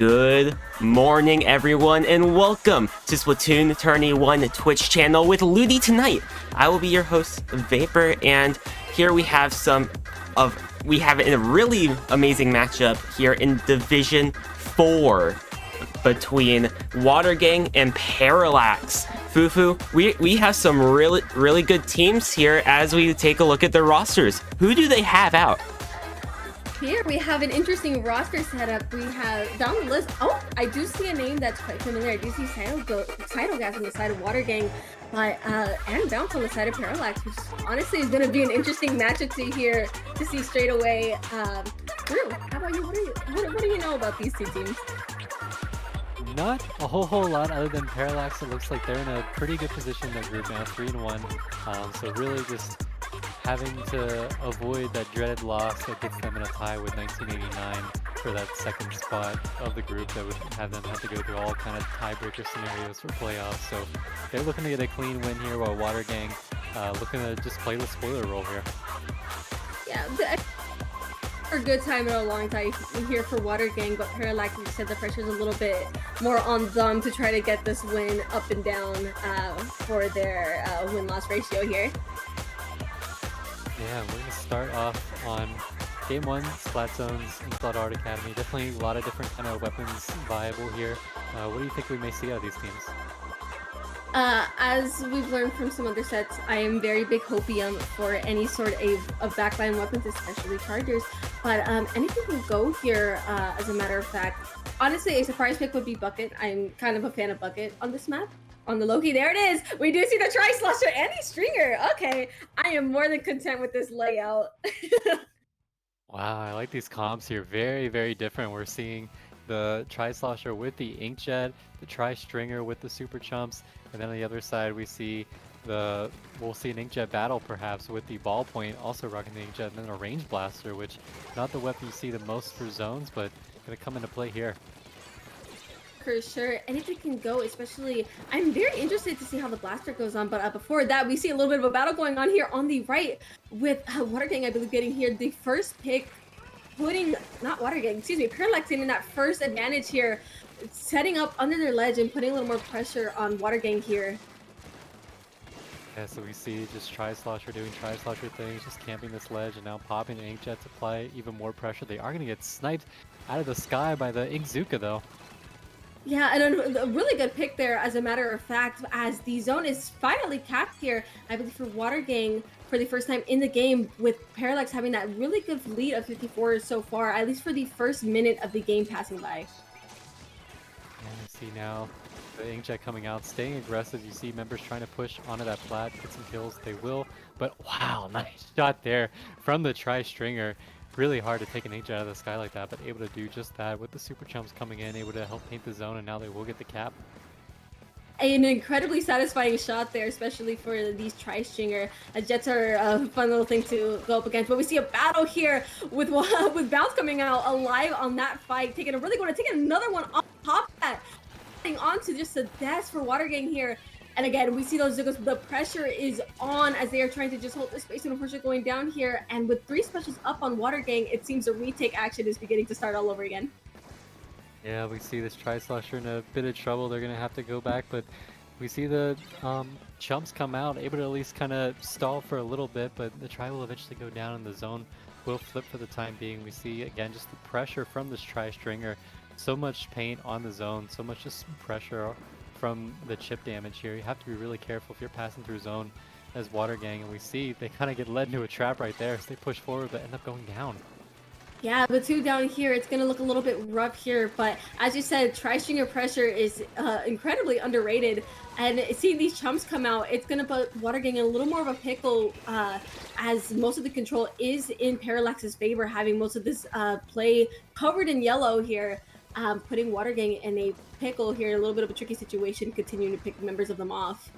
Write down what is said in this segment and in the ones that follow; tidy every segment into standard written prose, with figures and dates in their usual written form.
Good morning, everyone, and welcome to Splatoon Tourney 1 Twitch channel with LUTI Tonight. I will be your host, Vapor, and here we have a really amazing matchup here in Division 4 between Water Gang and Parallax. Fufu, we have some really good teams here as we take a look at their rosters. Who do they have out? Here we have an interesting roster setup. We have down the list. Oh, I do see a name that's quite familiar. I do see Cytogas on the side of Water Gang, but and Bounce on the side of Parallax, which honestly is going to be an interesting matchup to see straight away. Drew, how about you? What do you know about these two teams? Not a whole lot other than Parallax. It looks like they're in a pretty good position in their group now, 3-1. So really just having to avoid that dreaded loss that gets them in a tie with 1989 for that second spot of the group that would have them have to go through all kind of tiebreaker scenarios for playoffs. So they're looking to get a clean win here, while Water Gang looking to just play the spoiler role here. Yeah, for a good time and a long time here for Water Gang, but Parallax, you said the pressure's a little bit more on them to try to get this win up and down for their win-loss ratio here. Yeah, we're going to start off on Game 1, Splat Zones and Splat Art Academy. Definitely a lot of different kind of weapons viable here. What do you think we may see out of these teams? As we've learned from some other sets, I am very big hopium for any sort of backline weapons, especially chargers. But anything can go here, as a matter of fact. Honestly, a surprise pick would be Bucket. I'm kind of a fan of Bucket on this map. On the Loki, there it is. We do see the Tri-Slosher and the Stringer. Okay, I am more than content with this layout. Wow, I like these comps here. Very, very different. We're seeing the Tri-Slosher with the Inkjet, the Tri-Stringer with the Super Chumps, and then on the other side we'll see an Inkjet battle perhaps with the Ballpoint also rocking the Inkjet, and then a Range Blaster, which not the weapon you see the most for zones, but gonna come into play here. For sure, anything can go, especially I'm very interested to see how the blaster goes on, but before that we see a little bit of a battle going on here on the right with Water Gang, I believe, getting here the first pick, Parallax in that first advantage here, setting up under their ledge and putting a little more pressure on Water Gang here. Yeah, so we see just Tri-Slosher doing Tri-Slosher things, just camping this ledge and now popping the Inkjet to apply even more pressure. They are going to get sniped out of the sky by the Inkzuka though. Yeah, and a really good pick there, as a matter of fact, as the zone is finally capped here, I believe, for Water Gang for the first time in the game, with Parallax having that really good lead of 54 so far, at least for the first minute of the game passing by. And you see now the Inkjet coming out, staying aggressive. You see members trying to push onto that plat, get some kills. They will, but wow, nice shot there from the Tri-Stringer. Really hard to take an Inkjet out of the sky like that, but able to do just that with the Super Chumps coming in, able to help paint the zone, and now they will get the cap. An incredibly satisfying shot there, especially for these Tri-Stringer. Jets are a fun little thing to go up against, but we see a battle here with Bounce coming out alive on that fight, taking another one on top of that, onto just the death for Water Gang here. And again, we see those Zugas, the pressure is on as they are trying to just hold the space, and unfortunately going down here. And with 3 specials up on Water Gang, it seems a retake action is beginning to start all over again. Yeah, we see this Tri-Slosher in a bit of trouble. They're going to have to go back, but we see the Chumps come out, able to at least kind of stall for a little bit, but the Tri will eventually go down and the zone will flip for the time being. We see, again, just the pressure from this Tri-Stringer. So much paint on the zone, so much just pressure from the chip damage here. You have to be really careful if you're passing through zone as Water Gang, and we see they kind of get led into a trap right there as they push forward but end up going down. Yeah, the 2 down here, it's going to look a little bit rough here, but as you said, Tri-Stringer pressure is incredibly underrated, and seeing these Chumps come out, it's going to put Water Gang in a little more of a pickle, as most of the control is in Parallax's favor, having most of this play covered in yellow here, putting Water Gang in a pickle here, a little bit of a tricky situation, continuing to pick members of them off.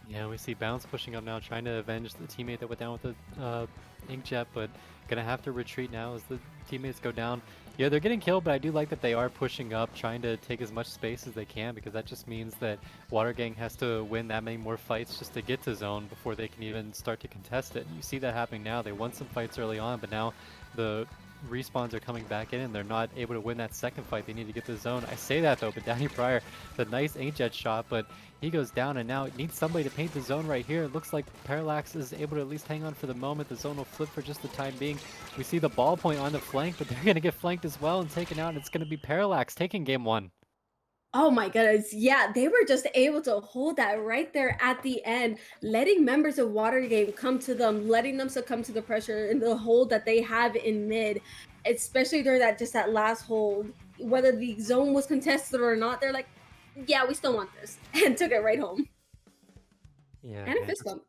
Yeah, we see Bounce pushing up now, trying to avenge the teammate that went down with the Inkjet, but gonna have to retreat now as the teammates go down. Yeah, they're getting killed, but I do like that they are pushing up, trying to take as much space as they can, because that just means that Water Gang has to win that many more fights just to get to zone before they can even start to contest it. You see that happening now. They won some fights early on, but now the respawns are coming back in and they're not able to win that second fight. They need to get the zone. I say that though, but Danny Pryor, the nice inkjet shot, but he goes down and now it needs somebody to paint the zone right here. It looks like Parallax is able to at least hang on for the moment. The zone will flip for just the time being. We see the ball point on the flank, but they're going to get flanked as well and taken out. And it's going to be Parallax taking game 1. Oh my goodness. Yeah, they were just able to hold that right there at the end, letting members of Watergate come to them, letting them succumb to the pressure and the hold that they have in mid, especially during that last hold. Whether the zone was contested or not, they're like, yeah, we still want this, and took it right home. Yeah, And a man. fist bump.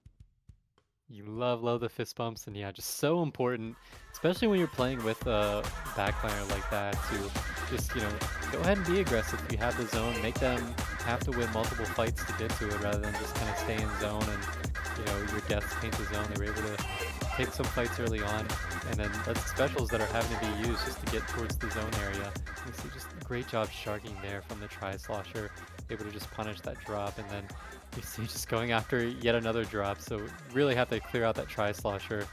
You love the fist bumps, and yeah, just so important, especially when you're playing with a backliner like that, to just, you know, go ahead and be aggressive. If you have the zone, make them have to win multiple fights to get to it rather than just kind of stay in zone and, you know, your deaths paint the zone. They were able to take some fights early on, and then that's specials that are having to be used just to get towards the zone area. You see just a great job sharking there from the Tri-Slosher, able to just punish that drop, and then you see just going after yet another drop, so really have to clear out that Tri-Slosher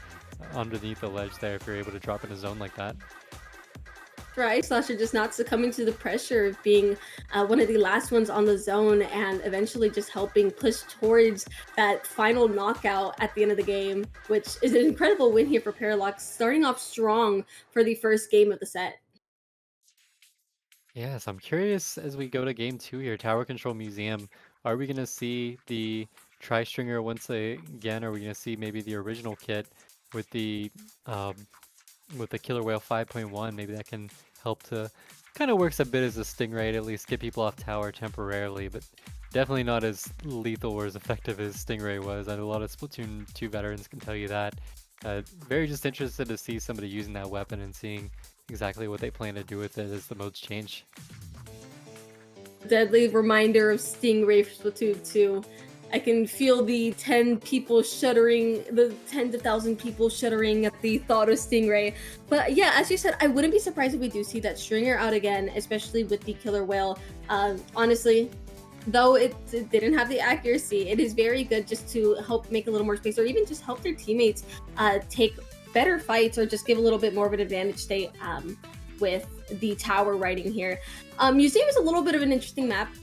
underneath the ledge there if you're able to drop in a zone like that. Tri-Slosher just not succumbing to the pressure of being one of the last ones on the zone and eventually just helping push towards that final knockout at the end of the game, which is an incredible win here for Parallax, starting off strong for the first game of the set. Yes, I'm curious as we go to game 2 here, Tower Control Museum, are we going to see the Tri-Stringer once again? Are we going to see maybe the original kit with the um, Killer Whale 5.1? Maybe that can help to kind of works a bit as a Stingray to at least get people off tower temporarily, but definitely not as lethal or as effective as Stingray was. And a lot of Splatoon 2 veterans can tell you that. Very just interested to see somebody using that weapon and seeing exactly what they plan to do with it as the modes change. Deadly reminder of Stingray for Splatoon 2. I can feel the 10 people shuddering, the tens of thousand people shuddering at the thought of Stingray. But yeah, as you said, I wouldn't be surprised if we do see that Stringer out again, especially with the Killer Whale. Honestly, though it didn't have the accuracy, it is very good just to help make a little more space or even just help their teammates take better fights or just give a little bit more of an advantage state with the tower riding here. Museum is a little bit of an interesting map.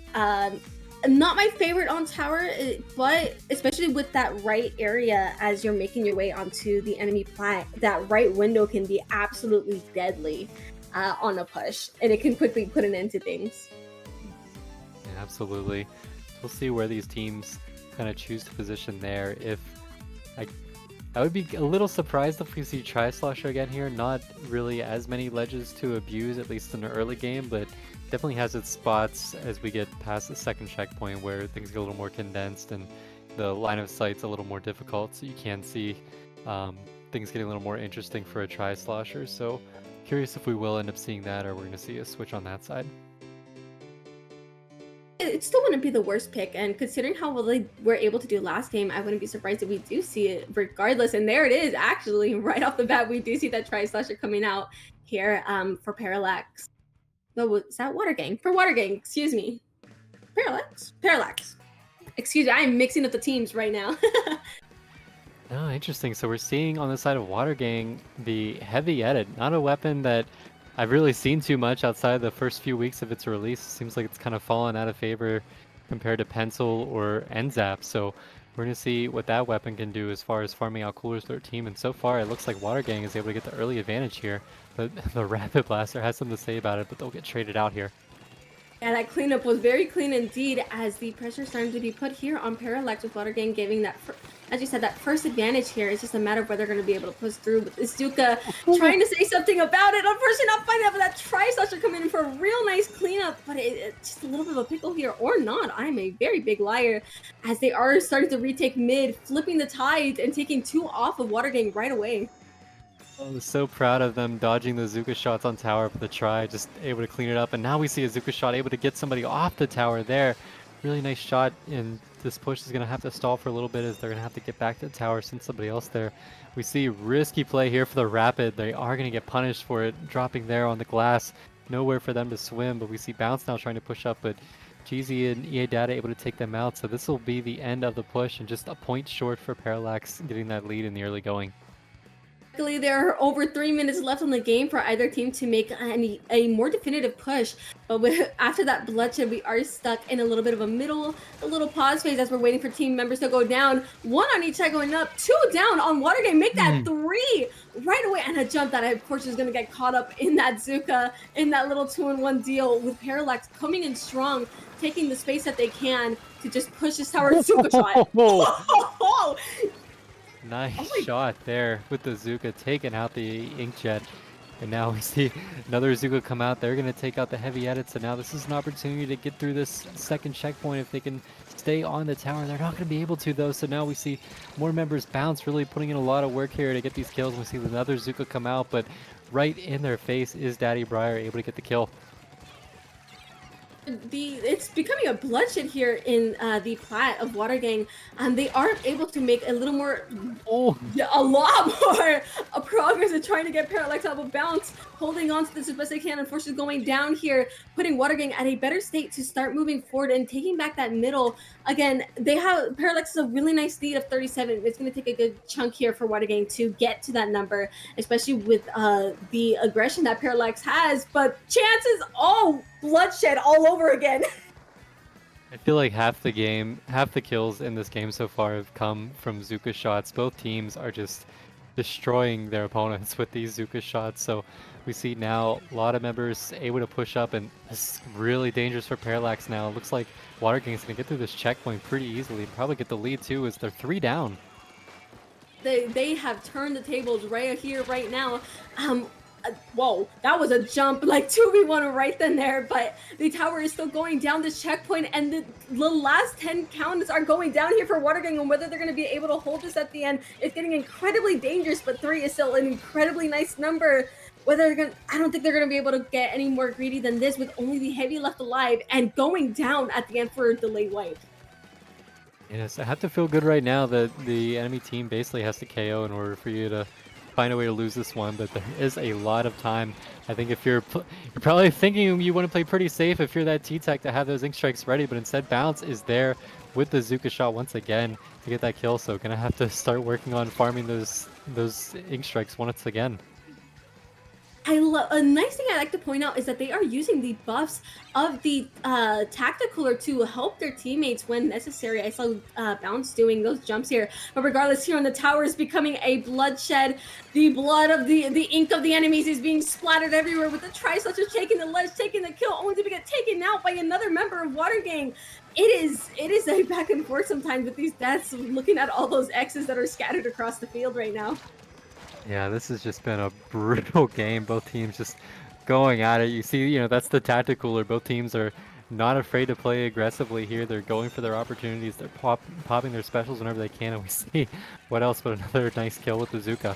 Not my favorite on tower, but especially with that right area as you're making your way onto the enemy plat, that right window can be absolutely deadly on a push, and it can quickly put an end to things. Yeah, absolutely. We'll see where these teams kind of choose to position there. If I would be a little surprised if we see Tri-Slosher again here. Not really as many ledges to abuse, at least in the early game, but definitely has its spots as we get past the second checkpoint where things get a little more condensed and the line of sight's a little more difficult, so you can see things getting a little more interesting for a Tri-Slosher. So curious if we will end up seeing that or we're going to see a switch on that side. It still wouldn't be the worst pick, and considering how well they were able to do last game, I wouldn't be surprised if we do see it regardless. And there it is, actually, right off the bat, we do see that Tri-Slasher coming out here for Parallax. No, is that Water Gang? For Water Gang, excuse me. Parallax. Excuse me, I'm mixing up the teams right now. Oh, interesting. So we're seeing on the side of Water Gang the heavy edit, not a weapon that I've really seen too much outside the first few weeks of its release. It seems like it's kind of fallen out of favor compared to Pencil or NZAP. So we're going to see what that weapon can do as far as farming out coolers to their team. And so far, it looks like Water Gang is able to get the early advantage here. But the Rapid Blaster has something to say about it, but they'll get traded out here. Yeah, that cleanup was very clean indeed, as the pressure starting to be put here on Parallax with Water Gang giving that, as you said, that first advantage here. It's just a matter of whether they're going to be able to push through. With Istuka trying to say something about it. Unfortunately, not finding out, but that Tri-Slasher coming in for a real nice cleanup. But it's just a little bit of a pickle here, or not. I'm a very big liar, as they are starting to retake mid, flipping the tides and taking 2 off of Water Gang right away. I was so proud of them dodging the Zuka shots on tower for the try, just able to clean it up. And now we see a Zuka shot able to get somebody off the tower there. Really nice shot, and this push is going to have to stall for a little bit as they're going to have to get back to the tower since somebody else there. We see risky play here for the Rapid. They are going to get punished for it, dropping there on the glass. Nowhere for them to swim, but we see Bounce now trying to push up, but GZ and EA Data able to take them out. So this will be the end of the push and just a point short for Parallax getting that lead in the early going. Luckily, there are over 3 minutes left on the game for either team to make a more definitive push. But after that bloodshed, we are stuck in a little bit of a little pause phase as we're waiting for team members to go down. 1 on each side going up, 2 down on Water Game. Make that 3 right away. And a jump that, of course, is going to get caught up in that Zuka, in that little 2-in-1 deal with Parallax coming in strong, taking the space that they can to just push this tower. Zuka shot. Nice shot there with the Zuka taking out the Inkjet. And now we see another Zuka come out. They're going to take out the heavy edit. So now this is an opportunity to get through this second checkpoint if they can stay on the tower. They're not going to be able to, though. So now we see more members bounce, really putting in a lot of work here to get these kills. We see another Zuka come out, but right in their face is Daddy Briar able to get the kill. It's becoming a bloodshed here in the plat of Water Gang. They are able to make a little more, a lot more progress in trying to get Parallax out of bounds, holding on to this as best they can. Unfortunately, going down here, putting Water Gang at a better state to start moving forward and taking back that middle. Again, Parallax is a really nice lead of 37. It's going to take a good chunk here for Water Gang to get to that number, especially with the aggression that Parallax has. But chances, bloodshed all over again. I feel like half the kills in this game so far have come from Zuka shots. Both teams are just destroying their opponents with these Zuka shots. So we see now a lot of members able to push up, and it's really dangerous for Parallax now. It looks like Water Gang's gonna get through this checkpoint pretty easily, probably get the lead too, as they're 3 down. They have turned the tables right here, right now. Whoa, that was a jump, like 2v1 right then there, but the tower is still going down this checkpoint, and the last 10 counts are going down here for Water Gang, and whether they're going to be able to hold this at the end, it's getting incredibly dangerous, but 3 is still an incredibly nice number. I don't think they're going to be able to get any more greedy than this with only the heavy left alive and going down at the end for a delayed wipe. Yes, I have to feel good right now that the enemy team basically has to KO in order for you to find a way to lose this one, but there is a lot of time. I think if you're probably thinking you want to play pretty safe if you're that T-Tech to have those ink strikes ready, but instead Bounce is there with the Zuka shot once again to get that kill, so gonna have to start working on farming those ink strikes once again. A nice thing I like to point out is that they are using the buffs of the Tacticooler to help their teammates when necessary. I saw Bounce doing those jumps here, but regardless, here on the tower is becoming a bloodshed. The blood of the ink of the enemies is being splattered everywhere, with the Tri-Slasher taking the ledge, taking the kill, only to get taken out by another member of Water Gang. It is a back and forth sometimes with these deaths, looking at all those X's that are scattered across the field right now. Yeah, this has just been a brutal game. Both teams just going at it. You see, that's the Tacticooler. Both teams are not afraid to play aggressively here. They're going for their opportunities. They're popping their specials whenever they can. And we see what else but another nice kill with the Zuka.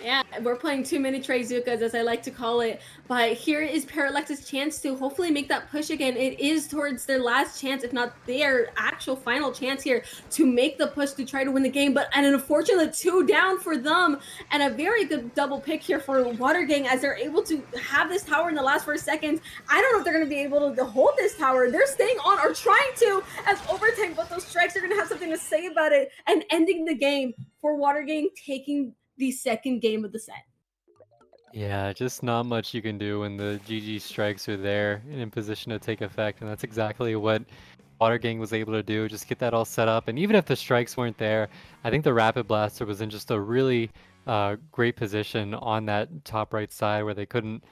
Yeah, we're playing too many Trey Zukas, as I like to call it. But here is Parallax's chance to hopefully make that push again. It is towards their last chance, if not their actual final chance here, to make the push to try to win the game. But an unfortunate 2 down for them, and a very good double pick here for Water Gang, as they're able to have this tower in the last 4 seconds. I don't know if they're going to be able to hold this tower. They're staying on, or trying to, as overtime, but those strikes are going to have something to say about it, and ending the game for Water Gang, taking the second game of the set. Yeah, just not much you can do when the GG strikes are there and in position to take effect, and that's exactly what Water Gang was able to do, just get that all set up. And even if the strikes weren't there, I think the Rapid Blaster was in just a really great position on that top right side where they couldn't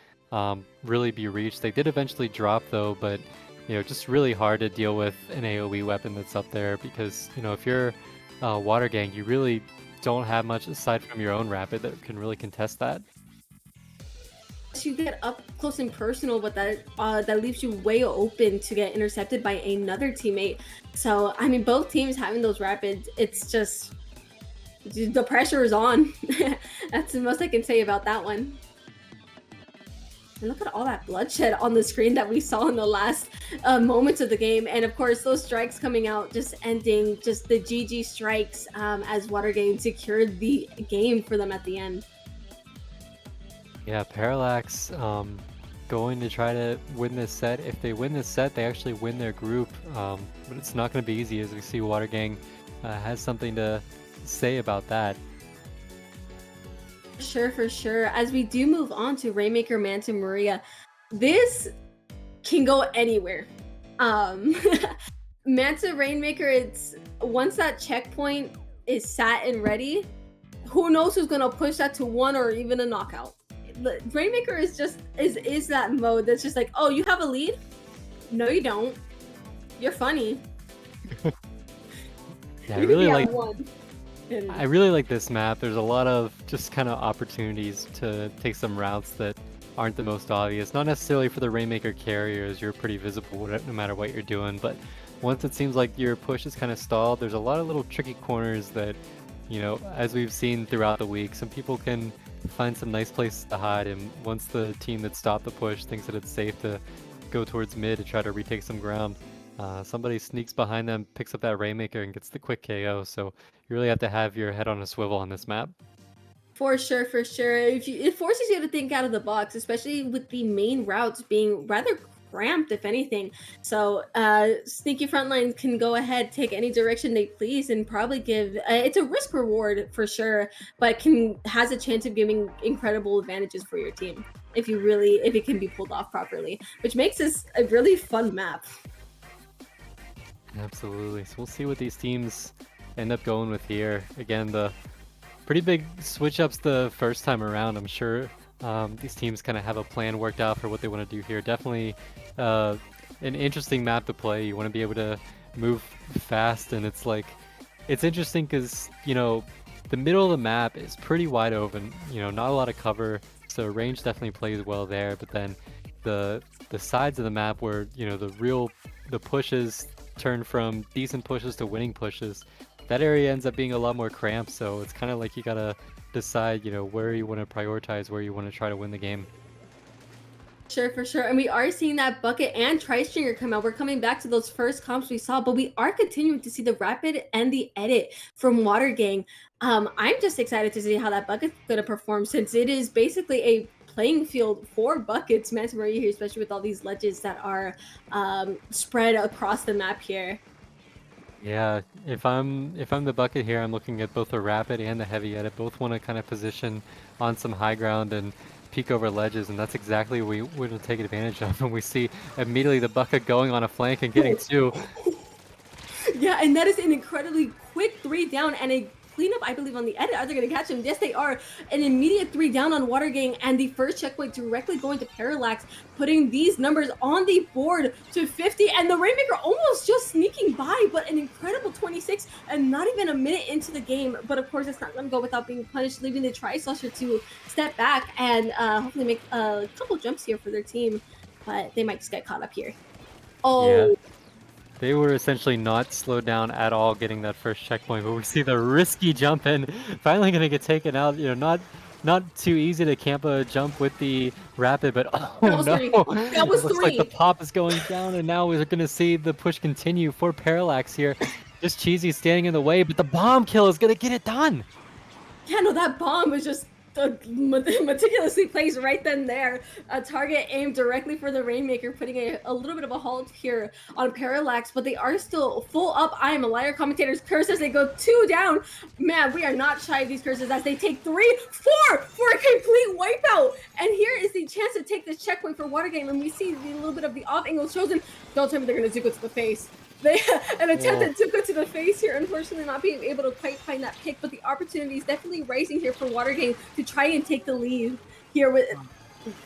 really be reached. They did eventually drop though, but just really hard to deal with an AoE weapon that's up there, because if you're Water Gang, you really don't have much aside from your own Rapid that can really contest that. You get up close and personal, but that leaves you way open to get intercepted by another teammate. So I mean, both teams having those Rapids, it's just the pressure is on. That's the most I can say about that one. And look at all that bloodshed on the screen that we saw in the last moments of the game. And of course, those strikes coming out, just ending just the GG strikes as Water Gang secured the game for them at the end. Yeah, Parallax going to try to win this set. If they win this set, they actually win their group. But it's not going to be easy, as we see Water Gang has something to say about that. Sure, for sure. As we do move on to Rainmaker Manta Maria, this can go anywhere. Um, Manta Rainmaker, it's once that checkpoint is sat and ready, who knows who's gonna push that to one or even a knockout. Rainmaker is just is that mode that's just like, oh, you have a lead? No, you don't. You're funny. Yeah, I You could really be at like. one. And I really like this map. There's a lot of just kind of opportunities to take some routes that aren't the most obvious. Not necessarily for the Rainmaker carriers, you're pretty visible no matter what you're doing, but once it seems like your push is kind of stalled, there's a lot of little tricky corners that, as we've seen throughout the week, some people can find some nice places to hide, and once the team that stopped the push thinks that it's safe to go towards mid to try to retake some ground, somebody sneaks behind them, picks up that Rainmaker, and gets the quick KO. So you really have to have your head on a swivel on this map. for sure, for sure. It forces you to think out of the box, especially with the main routes being rather cramped, if anything. So sneaky frontlines can go ahead, take any direction they please, and probably give. It's a risk reward for sure, but has a chance of giving incredible advantages for your team if it can be pulled off properly, which makes this a really fun map. Absolutely. So we'll see what these teams end up going with here. Again, the pretty big switch ups the first time around. I'm sure these teams kind of have a plan worked out for what they want to do here. Definitely an interesting map to play. You want to be able to move fast, and it's interesting because the middle of the map is pretty wide open. Not a lot of cover, so range definitely plays well there. But then the sides of the map where the pushes turn from decent pushes to winning pushes, that area ends up being a lot more cramped. So it's kind of like you gotta decide, where you want to prioritize, where you want to try to win the game. Sure, for sure. And we are seeing that Bucket and Tristringer come out. We're coming back to those first comps we saw, but we are continuing to see the Rapid and the Edit from Water Gang. I'm just excited to see how that Bucket's going to perform, since it is basically a playing field for Buckets, Manta Maria here, especially with all these ledges that are spread across the map here. Yeah, if I'm the Bucket here, I'm looking at both the Rapid and the Heavy Edit. Both want to kind of position on some high ground and peek over ledges, and that's exactly what we want to take advantage of. And we see immediately the Bucket going on a flank and getting two. Yeah, and that is an incredibly quick 3 down and a cleanup, I believe, on the Edit. Are they going to catch him? Yes, they are. An immediate 3 down on Water Gang, and the first checkpoint directly going to Parallax, putting these numbers on the board to 50, and the Rainmaker almost just sneaking by, but an incredible 26, and not even a minute into the game. But of course, it's not going to go without being punished, leaving the Tri-Slusher to step back and hopefully make a couple jumps here for their team, but they might just get caught up here. Oh. Yeah. They were essentially not slowed down at all getting that first checkpoint, but we see the risky jump in, finally going to get taken out. Not too easy to camp a jump with the Rapid, but oh That was no! three. That was It looks like the pop is going down, and now we're going to see the push continue for Parallax here. Just Cheesy standing in the way, but the bomb kill is going to get it done. Yeah, no, that bomb was just meticulously placed right then there. A target aimed directly for the Rainmaker, putting a little bit of a halt here on Parallax, but they are still full up. I am a liar. Commentators curse as they go 2 down. Man, we are not shy of these curses as they take 3, 4 for a complete wipeout. And here is the chance to take this checkpoint for Water Game, and we see the little bit of the off angle chosen. Don't tell me they're going to Zuko to the face. An attempt at Zuko to the face here, unfortunately not being able to quite find that pick, but the opportunity is definitely rising here for Water Gang to try and take the lead here with.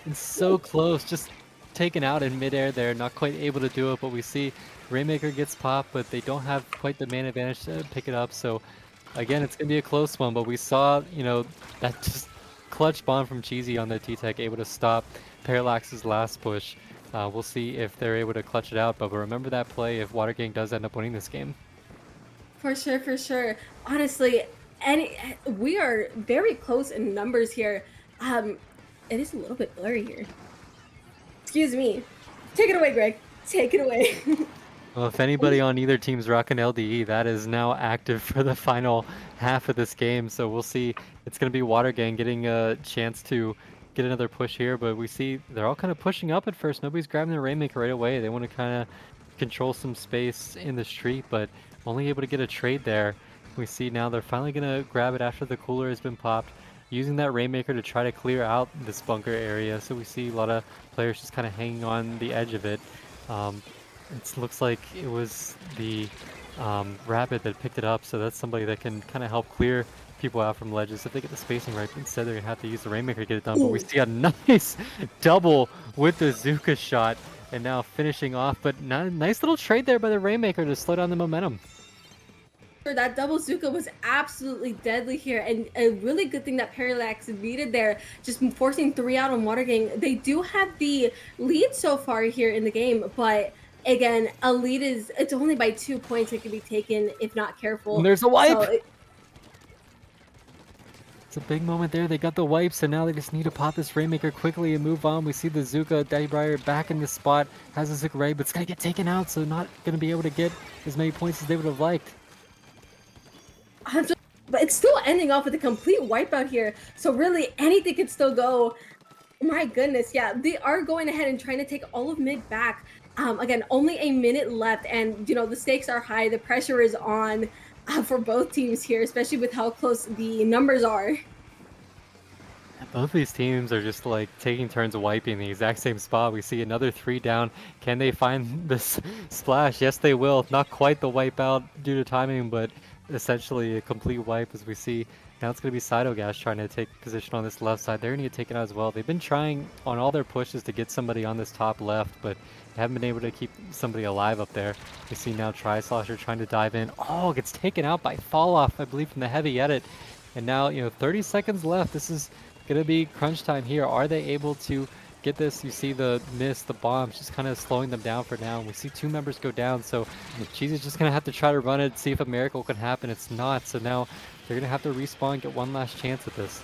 It's so close, just taken out in midair there, not quite able to do it, but we see Rainmaker gets popped, but they don't have quite the man advantage to pick it up. So again, it's gonna be a close one, but we saw, that just clutch bomb from Cheesy on the T-Tech, able to stop Parallax's last push. We'll see if they're able to clutch it out, but remember that play if Water Gang does end up winning this game. For sure, for sure. Honestly, we are very close in numbers here. It is a little bit blurry here. Excuse me. Take it away, Greg. Take it away. Well, if anybody on either team's rocking LDE, that is now active for the final half of this game. So we'll see. It's going to be Water Gang getting a chance to get another push here, but we see they're all kind of pushing up at first. Nobody's grabbing the Rainmaker right away. They want to kind of control some space in the street, but only able to get a trade there. We see now they're finally going to grab it after the cooler has been popped. using that Rainmaker to try to clear out this bunker area. So we see a lot of players just kind of hanging on the edge of it. It looks like it was the Rabbit that picked it up, so that's somebody that can kind of help clear people out from ledges if they get the spacing right. Instead, they're gonna have to use the Rainmaker to get it done. But we see a nice double with the Zuka shot, and now finishing off. But nice little trade there by the Rainmaker to slow down the momentum. That double Zuka was absolutely deadly here, and a really good thing that Parallax needed there, just forcing 3 out on Watergang. They do have the lead so far here in the game, but again, a lead it's only by 2 points. It can be taken if not careful. And there's a wipe! So It's a big moment there. They got the wipes, and now they just need to pop this Rainmaker quickly and move on. We see the Zuka, Daddy Briar back in the spot, has a Zuka Ray, but it's gonna get taken out, so not gonna be able to get as many points as they would have liked. But it's still ending off with a complete wipeout here. So really, anything could still go. My goodness, yeah, they are going ahead and trying to take all of mid back. Again, only a minute left, and you know the stakes are high. The pressure is on for both teams here, especially with how close the numbers are. Both these teams are just like taking turns wiping the exact same spot. We see another 3 down. Can they find this splash? Yes, they will. Not quite the wipeout due to timing, but essentially a complete wipe as we see. Now it's going to be Cytogas trying to take position on this left side. They're going to get taken out as well. They've been trying on all their pushes to get somebody on this top left, but they haven't been able to keep somebody alive up there. We see now Tri-Slosher trying to dive in. Oh, gets taken out by Fall Off, I believe, from the heavy edit. And now, 30 seconds left. This is going to be crunch time here. Are they able to get this? You see the miss, the bombs, just kind of slowing them down for now. And we see 2 members go down, so Cheesy's just going to have to try to run it, see if a miracle can happen. It's not, so now they're going to have to respawn, get one last chance at this.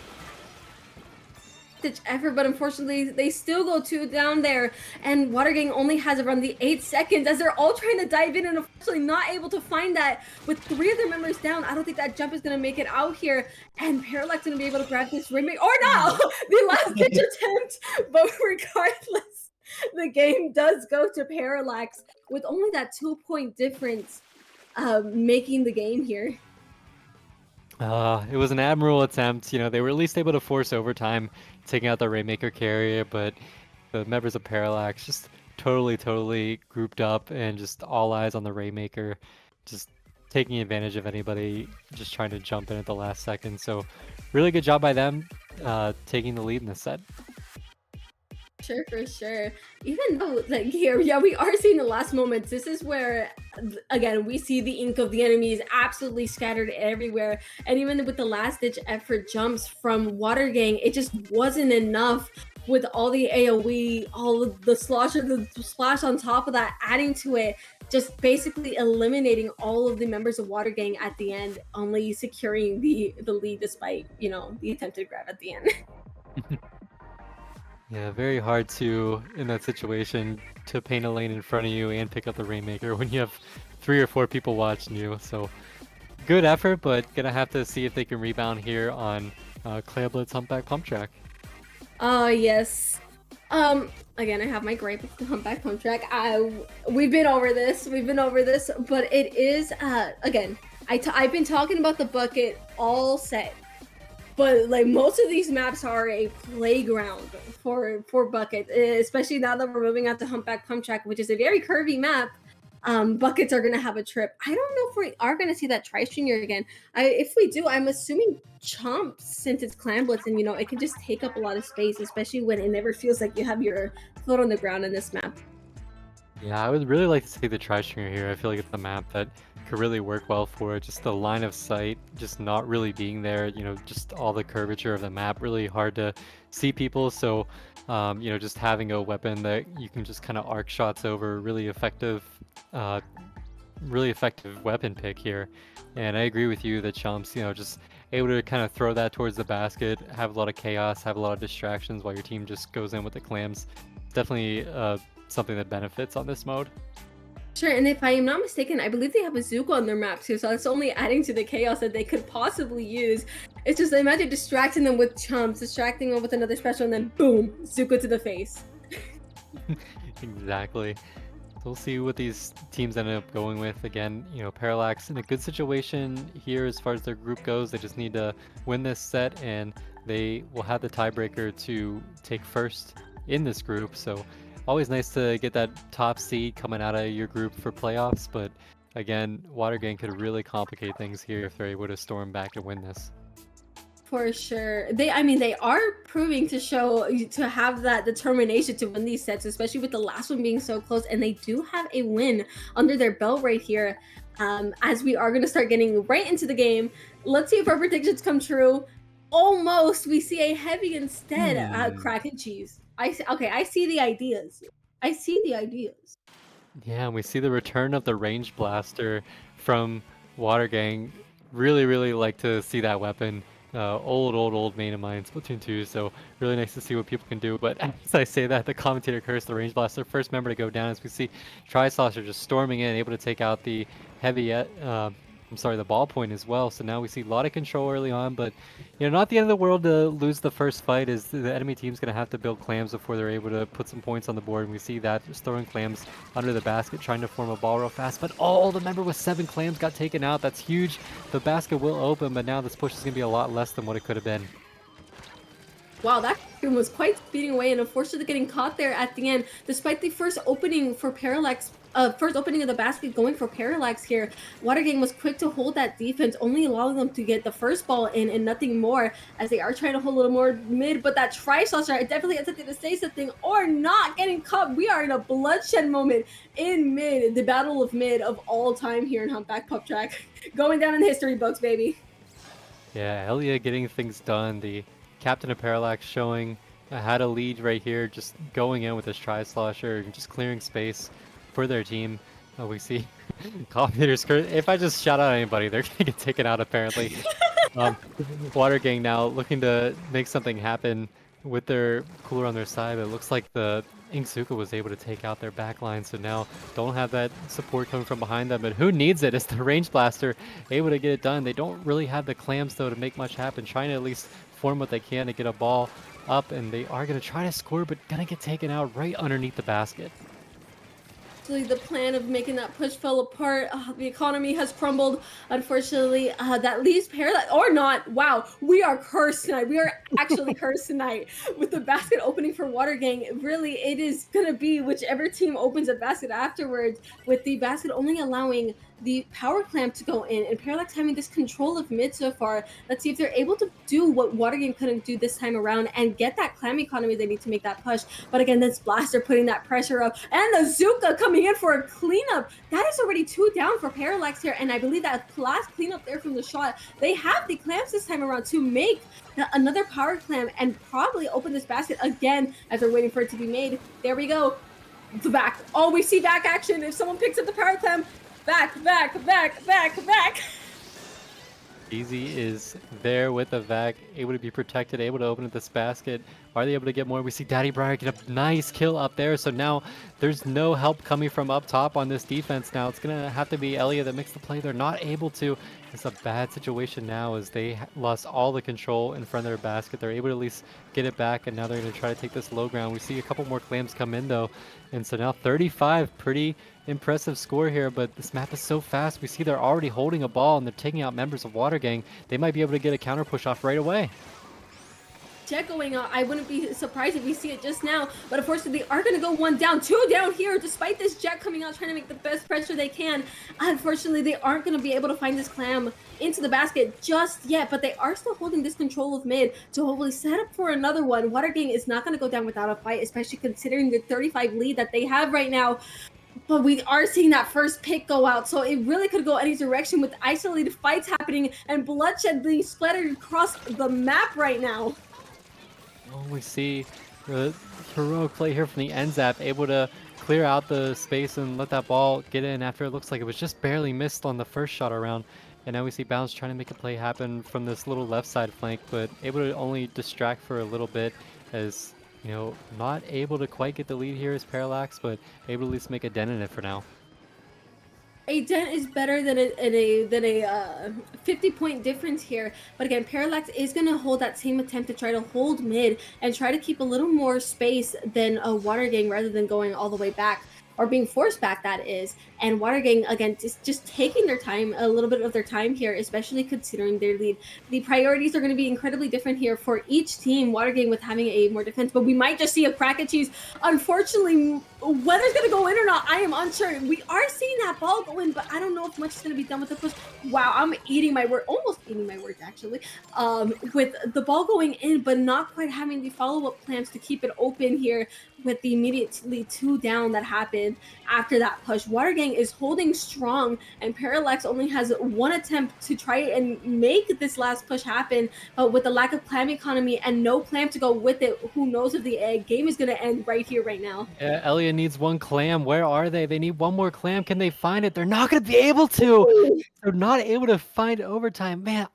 Ever, but unfortunately they still go 2 down there, and Watergang only has around the 8 seconds as they're all trying to dive in and unfortunately not able to find that. With 3 of their members down, I don't think that jump is going to make it out here, and Parallax going to be able to grab this Rainmaker, or no! The last ditch attempt, but regardless, the game does go to Parallax with only that 2-point difference making the game here. It was an admirable attempt. They were at least able to force overtime, taking out the Rainmaker carrier, but the members of Parallax just totally grouped up and just all eyes on the Rainmaker, just taking advantage of anybody just trying to jump in at the last second. So really good job by them taking the lead in this set. Sure, for sure. Even though, like, here, yeah, we are seeing the last moments. This is where, again, we see the ink of the enemy is absolutely scattered everywhere. And even with the last-ditch effort jumps from Watergang, it just wasn't enough with all the AoE, all of the slosher, the splash on top of that, adding to it, just basically eliminating all of the members of Watergang at the end, only securing the lead despite, the attempted grab at the end. Yeah, very hard to, in that situation, to paint a lane in front of you and pick up the Rainmaker when you have 3 or 4 people watching you. So good effort, but gonna have to see if they can rebound here on Clayblitz Humpback Pump Track. Yes. Again, I have my gripe with the Humpback Pump Track. We've been over this, but it is, again, I've been talking about the bucket all set. But like most of these maps are a playground for bucket, especially now that we're moving out to Humpback Pump Track, which is a very curvy map. Buckets are gonna have a trip. I don't know if we are gonna see that tri-stringer again. If we do, I'm assuming Chomp, since it's Clan Blitz, and it can just take up a lot of space, especially when it never feels like you have your foot on the ground in this map. Yeah, I would really like to see the tri-stringer here. I feel like it's a map that could really work well for it. Just the line of sight, just not really being there, just all the curvature of the map, really hard to see people. So, just having a weapon that you can just kind of arc shots over, really effective weapon pick here. And I agree with you that Chomp's, just able to kind of throw that towards the basket, have a lot of chaos, have a lot of distractions while your team just goes in with the clams. Definitely something that benefits on this mode. Sure, and if I am not mistaken, I believe they have a Zuko on their map too, so that's only adding to the chaos that they could possibly use. It's just, imagine distracting them with Chumps, distracting them with another special, and then boom, Zuko to the face. Exactly. So we'll see what these teams end up going with. Again, Parallax in a good situation here as far as their group goes. They just need to win this set, and they will have the tiebreaker to take first in this group. So always nice to get that top seed coming out of your group for playoffs. But again, Watergang could really complicate things here if they're able to storm back and win this. For sure. I mean, they are proving to have that determination to win these sets, especially with the last one being so close. And they do have a win under their belt right here. As we are going to start getting right into the game. Let's see if our predictions come true. Almost. We see a heavy instead. Crack and cheese. I see the ideas. I see the ideas. Yeah, and we see the return of the range blaster from Watergang. Really, really like to see that weapon. Old main of mine in Splatoon 2, so really nice to see what people can do. But as I say that, the commentator cursed the range blaster, first member to go down, as we see Tri-Slosher just storming in, able to take out the heavy, the ball point as well. So now we see a lot of control early on, but not the end of the world to lose the first fight, as the enemy team's going to have to build clams before they're able to put some points on the board. And we see that just throwing clams under the basket, trying to form a ball real fast, but the member with 7 clams got taken out. That's huge. The basket will open, but now this push is going to be a lot less than what it could have been. Wow, that was quite speeding away, and unfortunately getting caught there at the end. Despite the first opening for Parallax, first opening of the basket going for Parallax here, Watergang was quick to hold that defense, only allowing them to get the first ball in and nothing more, as they are trying to hold a little more mid. But that Tri-Slosher, I definitely had something to say something or not getting caught. We are in a bloodshed moment in mid, the battle of mid of all time here in Humpback Pup Track. Going down in the history books, baby. Yeah, Elia getting things done. The captain of Parallax showing had a lead right here, just going in with this Tri-Slosher and just clearing space for their team. We see commentators, if I just shout out anybody, they're gonna get taken out apparently. Watergang now looking to make something happen with their cooler on their side, but it looks like the Inksuka was able to take out their backline, so now don't have that support coming from behind them, but who needs it? It's the range blaster able to get it done. They don't really have the clams though to make much happen, trying to at least form what they can to get a ball up, and they are going to try to score, but gonna get taken out right underneath the basket. The plan of making that push fell apart. The economy has crumbled. Unfortunately, that leaves Parallax, or not. Wow, we are cursed tonight. We are actually cursed tonight with the basket opening for Watergang. Really, it is gonna be whichever team opens a basket afterwards, with the basket only allowing the power clamp to go in, and Parallax having this control of mid so far. Let's see if they're able to do what Watergang couldn't do this time around and get that clam economy they need to make that push. But again, this blaster putting that pressure up, and the Zuka coming in for a cleanup. That is already 2 down for Parallax here, and I believe that last cleanup there from the shot, they have the clamps this time around to make another power clamp and probably open this basket again as they're waiting for it to be made. There we go. The back. Oh, we see back action. If someone picks up the power clamp, back. Easy is there with the vac, able to be protected, able to open up this basket. Are they able to get more? We see Daddy Briar get a nice kill up there, so now there's no help coming from up top on this defense now. It's going to have to be Elia that makes the play. They're not able to. It's a bad situation now as they lost all the control in front of their basket. They're able to at least get it back, and now they're going to try to take this low ground. We see a couple more clams come in, though. And so now 35, pretty impressive score here, but this map is so fast. We see they're already holding a ball, and they're taking out members of Watergang. They might be able to get a counter push off right away. Jet going on. I wouldn't be surprised if we see it just now, but unfortunately they are going to go 1 down, 2 down here, despite this Jet coming out trying to make the best pressure they can. Unfortunately, they aren't going to be able to find this clam into the basket just yet, but they are still holding this control of mid to hopefully set up for another one. Watergang is not going to go down without a fight, especially considering the 35 lead that they have right now. But we are seeing that first pick go out, so it really could go any direction with isolated fights happening and bloodshed being splattered across the map right now. Oh, we see the heroic play here from the NZAP, able to clear out the space and let that ball get in after it looks like it was just barely missed on the first shot around. And now we see Bounce trying to make a play happen from this little left side flank, but able to only distract for a little bit, as not able to quite get the lead here as Parallax, but able to at least make a dent in it for now. A dent is better than a 50-point difference here. But again, Parallax is going to hold that same attempt to try to hold mid and try to keep a little more space than a Watergang rather than going all the way back. or being forced back, that is. And Watergang, again, just taking their time, a little bit of their time here, especially considering their lead. The priorities are going to be incredibly different here for each team. Watergang with having a more defense, but we might just see a crack at cheese. Unfortunately, whether it's going to go in or not, I am unsure. We are seeing that ball go in, but I don't know if much is going to be done with the push. Wow, I'm eating my word, almost eating my words actually, with the ball going in, but not quite having the follow-up plans to keep it open here with the immediately 2 down that happened after that push. Watergang is holding strong, and Parallax only has 1 attempt to try and make this last push happen, but with the lack of clam economy and no clam to go with it, who knows if the game is going to end right here, right now. Yeah, Elia needs 1 clam. Where are they? They need 1 more clam. Can they find it? They're not going to be able to. They're not able to find overtime. Man,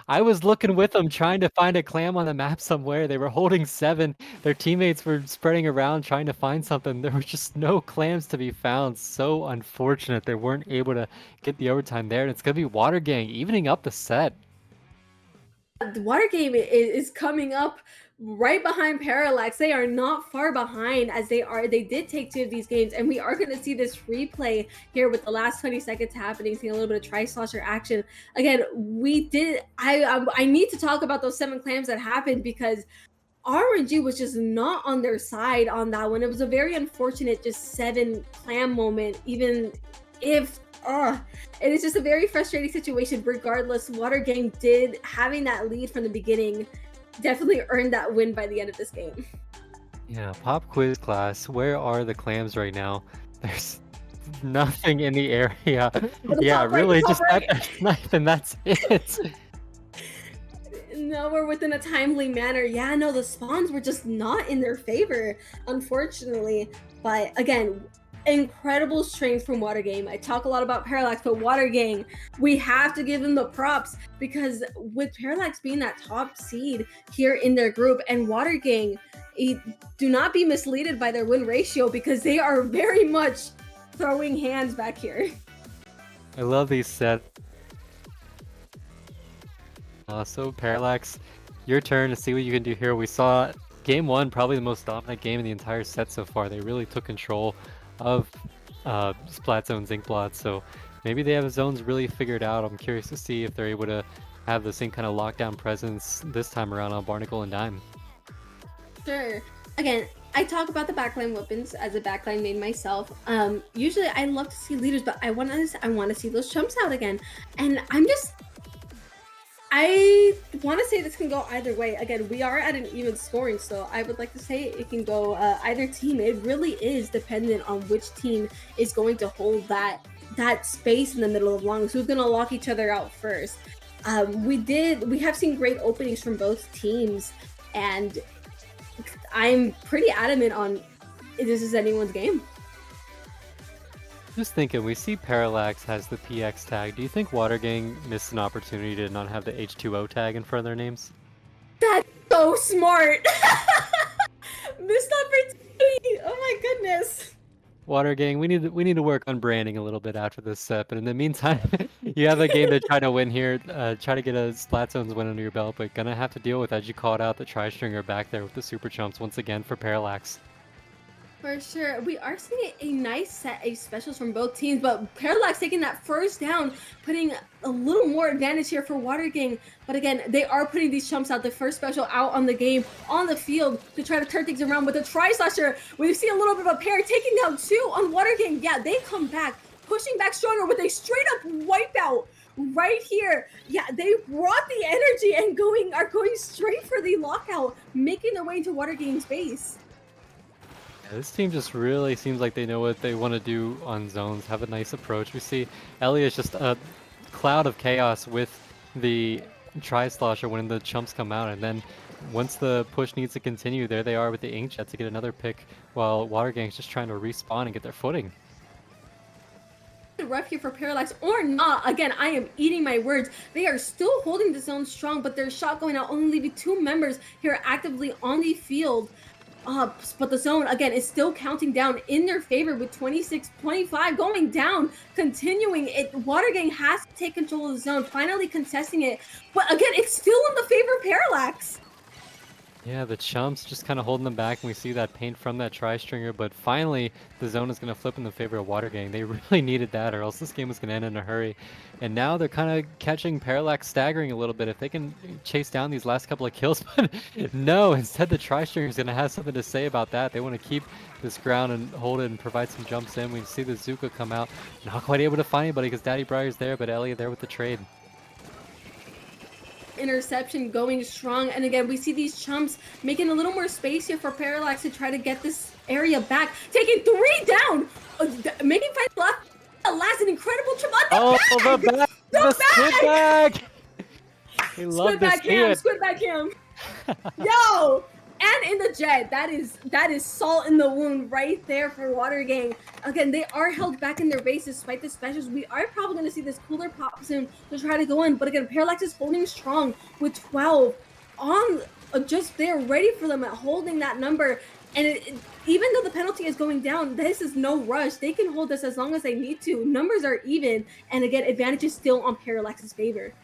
I was looking with them trying to find a clam on the map somewhere. They were holding 7. Their teammates were spreading around trying to find something. There were just no clams to be found. So unfortunate they weren't able to get the overtime there. And it's going to be Watergang evening up the set. The Watergang is coming up right behind Parallax. They are not far behind, as they did take 2 of these games, and we are going to see this replay here with the last 20 seconds happening, seeing a little bit of tri-slosher action. Again, I need to talk about those 7 clams that happened, because RNG was just not on their side on that one. It was a very unfortunate just 7 clam moment, even if it is just a very frustrating situation. Regardless, Watergang did, having that lead from the beginning, definitely earned that win by the end of this game. Yeah, pop quiz class. Where are the clams right now? There's nothing in the area. Yeah, really, just that knife and that's it. No, we're within a timely manner. Yeah, no, the spawns were just not in their favor, unfortunately. But again, incredible strength from Watergang. I talk a lot about Parallax, but Watergang, we have to give them the props, because with Parallax being that top seed here in their group, and Watergang, do not be misleaded by their win ratio, because they are very much throwing hands back here. I love these sets. So Parallax, your turn to see what you can do here. We saw game 1, probably the most dominant game in the entire set so far. They really took control of Splat Zone Zinc Blot, so maybe they have zones really figured out. I'm curious to see if they're able to have the same kind of lockdown presence this time around on Barnacle and Dime. Sure. Again, I talk about the backline weapons as a backline main myself. Usually I love to see leaders, but I want to see those chumps out again. And I want to say this can go either way. Again, we are at an even scoring, so I would like to say it can go either team. It really is dependent on which team is going to hold that space in the middle of longs. Who's going to lock each other out first? We have seen great openings from both teams, and I'm pretty adamant on this is anyone's game. Just thinking, we see Parallax has the PX tag. Do you think Watergang missed an opportunity to not have the H2O tag in front of their names? That's so smart! Missed opportunity! Oh my goodness! Watergang, we need to work on branding a little bit after this set, but in the meantime, you have a game to try to win here. Try to get a Splat Zones win under your belt, but gonna have to deal with, as you called out, the Tri-Stringer back there with the Super Chumps once again for Parallax. For sure. We are seeing a nice set of specials from both teams, but Parallax taking that first down, putting a little more advantage here for Watergang. But again, they are putting these chumps out, the first special out on the game, on the field, to try to turn things around with a tri-slasher. We see a little bit of a pair taking down 2 on Watergang. Yeah, they come back, pushing back stronger with a straight up wipeout right here. Yeah, they brought the energy and are going straight for the lockout, making their way into Watergang's base. This team just really seems like they know what they want to do on zones, have a nice approach. We see Ellie is just a cloud of chaos with the Tri-Slosher when the chumps come out, and then once the push needs to continue, there they are with the Inkjet to get another pick, while Watergang's just trying to respawn and get their footing. Rough here for Parallax or not. Again, I am eating my words. They are still holding the zone strong, but their shot going out, only leaving 2 members here actively on the field. But the zone, again, is still counting down in their favor with 26-25 going down, continuing it. Watergang has to take control of the zone, finally contesting it. But again, it's still in the favor of Parallax. Yeah, the chumps just kind of holding them back, and we see that paint from that tri-stringer, but finally the zone is going to flip in the favor of Water Gang. They really needed that, or else this game was going to end in a hurry. And now they're kind of catching Parallax staggering a little bit if they can chase down these last couple of kills, but no, instead the tri-stringer is going to have something to say about that. They want to keep this ground and hold it and provide some jumps in. We see the Zuka come out, not quite able to find anybody because Daddy Briar's there, but Elliot there with the trade. Interception going strong, and again we see these chumps making a little more space here for Parallax to try to get this area back, taking 3 down, making 5 left. Last an incredible trip on the bag! The squid bag! We love Squid this back him, squid back him. Yo! And in the jet, that is salt in the wound right there for Water Gang. Again, they are held back in their base despite the specials. We are probably going to see this cooler pop soon to try to go in. But again, Parallax is holding strong with 12 on just there, ready for them at holding that number. And even though the penalty is going down, this is no rush. They can hold this as long as they need to. Numbers are even. And again, advantage is still on Parallax's favor.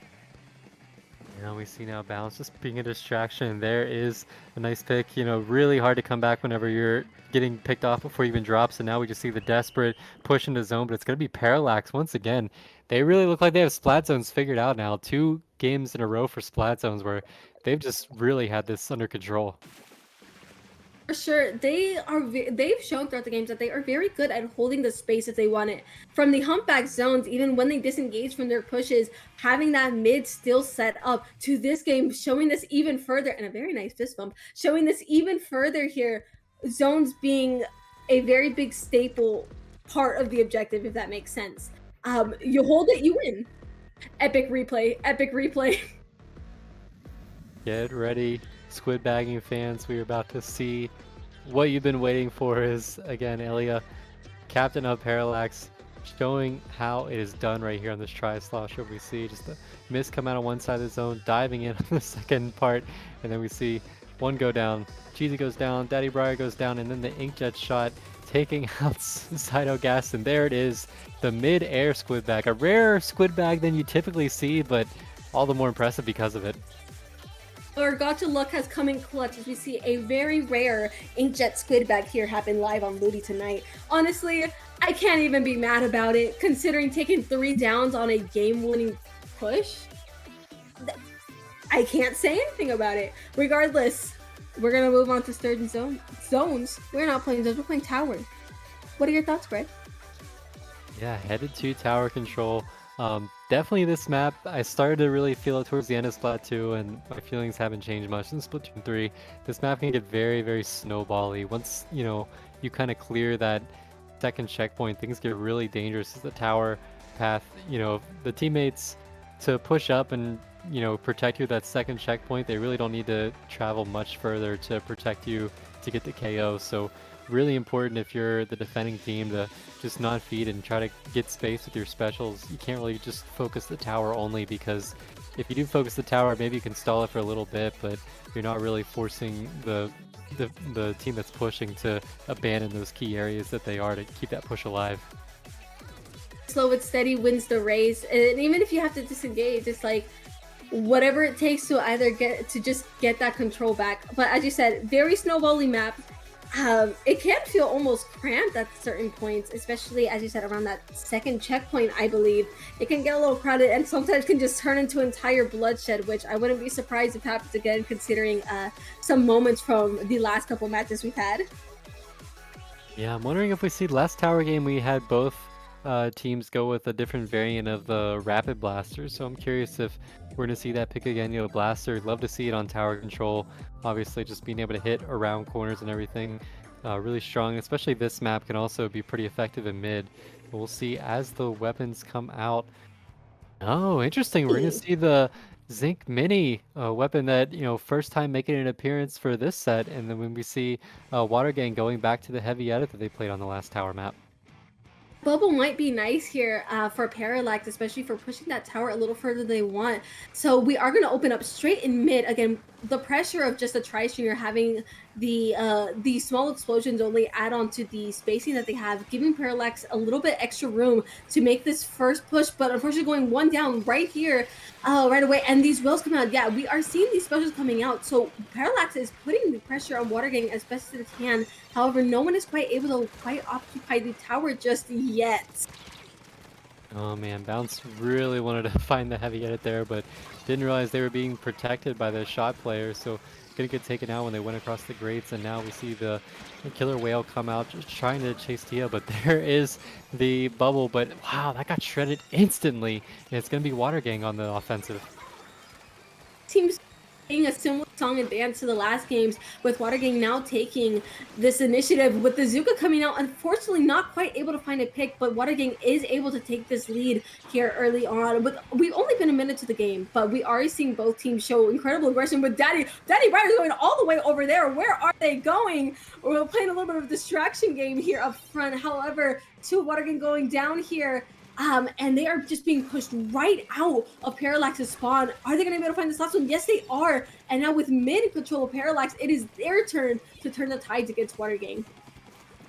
Yeah, we see now Bounce just being a distraction. There is a nice pick. You know, really hard to come back whenever you're getting picked off before you even drops. And now we just see the desperate push into zone, but it's going to be Parallax once again. They really look like they have splat zones figured out now. 2 games in a row for splat zones where they've just really had this under control. For sure, they've shown throughout the games that they are very good at holding the space if they want it. From the humpback zones, even when they disengage from their pushes, having that mid still set up to this game, showing this even further, and a very nice fist bump, showing this even further here, zones being a very big staple part of the objective, if that makes sense. You hold it, you win. Epic replay, epic replay. Get ready, squid bagging fans. We are about to see what you've been waiting for. Is again Elia, captain of Parallax, showing how it is done right here on this tri-slosher. We see just a miss come out on one side of the zone, diving in on the second part, and then we see one go down. Cheesy goes down, Daddy Briar goes down, and then the inkjet shot taking out Cyto Gas, and there it is, the mid-air squid bag. A rarer squid bag than you typically see, but all the more impressive because of it. Our Gotcha luck has come in clutch as we see a very rare inkjet squid bag here happen live on LUTI Tonight. Honestly, I can't even be mad about it, considering taking 3 downs on a game-winning push. I can't say anything about it. Regardless, we're gonna move on to certain zones. We're not playing zones, we're playing tower. What are your thoughts, Greg? Yeah, headed to tower control. Definitely this map, I started to really feel it towards the end of Splat 2, and my feelings haven't changed much in Splatoon 3. This map can get very, very snowbally. Once, you know, you kind of clear that second checkpoint, things get really dangerous as the tower path. You know, the teammates to push up and, you know, protect you at that second checkpoint, they really don't need to travel much further to protect you to get the KO. So really important if you're the defending team to just not feed and try to get space with your specials. You can't really just focus the tower only, because if you do focus the tower, maybe you can stall it for a little bit, but you're not really forcing the team that's pushing to abandon those key areas that they are to keep that push alive. Slow but steady wins the race, and even if you have to disengage, it's like whatever it takes to either just get that control back. But as you said, very snowbally map. It can feel almost cramped at certain points, especially as you said around that second checkpoint. I believe it can get a little crowded and sometimes can just turn into entire bloodshed, which I wouldn't be surprised if happens again, considering some moments from the last couple matches we've had. Yeah, I'm wondering if we see last tower game we had both teams go with a different variant of the rapid blaster, so I'm curious if we're going to see that pick again. You know, blaster, love to see it on tower control. Obviously just being able to hit around corners and everything, really strong. Especially this map can also be pretty effective in mid. We'll see as the weapons come out. Oh, interesting, we're going to see the Zinc Mini, a weapon that, you know, first time making an appearance for this set, and then when we see Water Gang going back to the heavy edit that they played on the last tower map. Bubble might be nice here for Parallax, especially for pushing that tower a little further than they want. So we are going to open up straight in mid. Again, the pressure of just a tri-stringer having the small explosions only add on to the spacing that they have, giving Parallax a little bit extra room to make this first push, but unfortunately going one down right here right away, and these wheels come out. Yeah, we are seeing these specials coming out, so Parallax is putting the pressure on Watergang as best as it can. However, no one is quite able to quite occupy the tower just yet. Oh man, Bounce really wanted to find the heavy edit there, but didn't realize they were being protected by the shot player, so gonna get taken out when they went across the grates, and now we see the killer whale come out just trying to chase Tia, but there is the bubble, but wow, that got shredded instantly, and it's gonna be Water Gang on the offensive. Teams playing a similar song and dance to the last games, with Watergang now taking this initiative, with the Zuka coming out, unfortunately not quite able to find a pick, but Watergang is able to take this lead here early on. We've only been a minute to the game, but we are seeing both teams show incredible aggression, with Daddy Briar's going all the way over there. Where are they going? We're playing a little bit of a distraction game here up front. However, two Watergang going down here. And they are just being pushed right out of Parallax's spawn. Are they going to be able to find this last one? Yes, they are. And now with mid in control of Parallax, it is their turn to turn the tides against Watergang.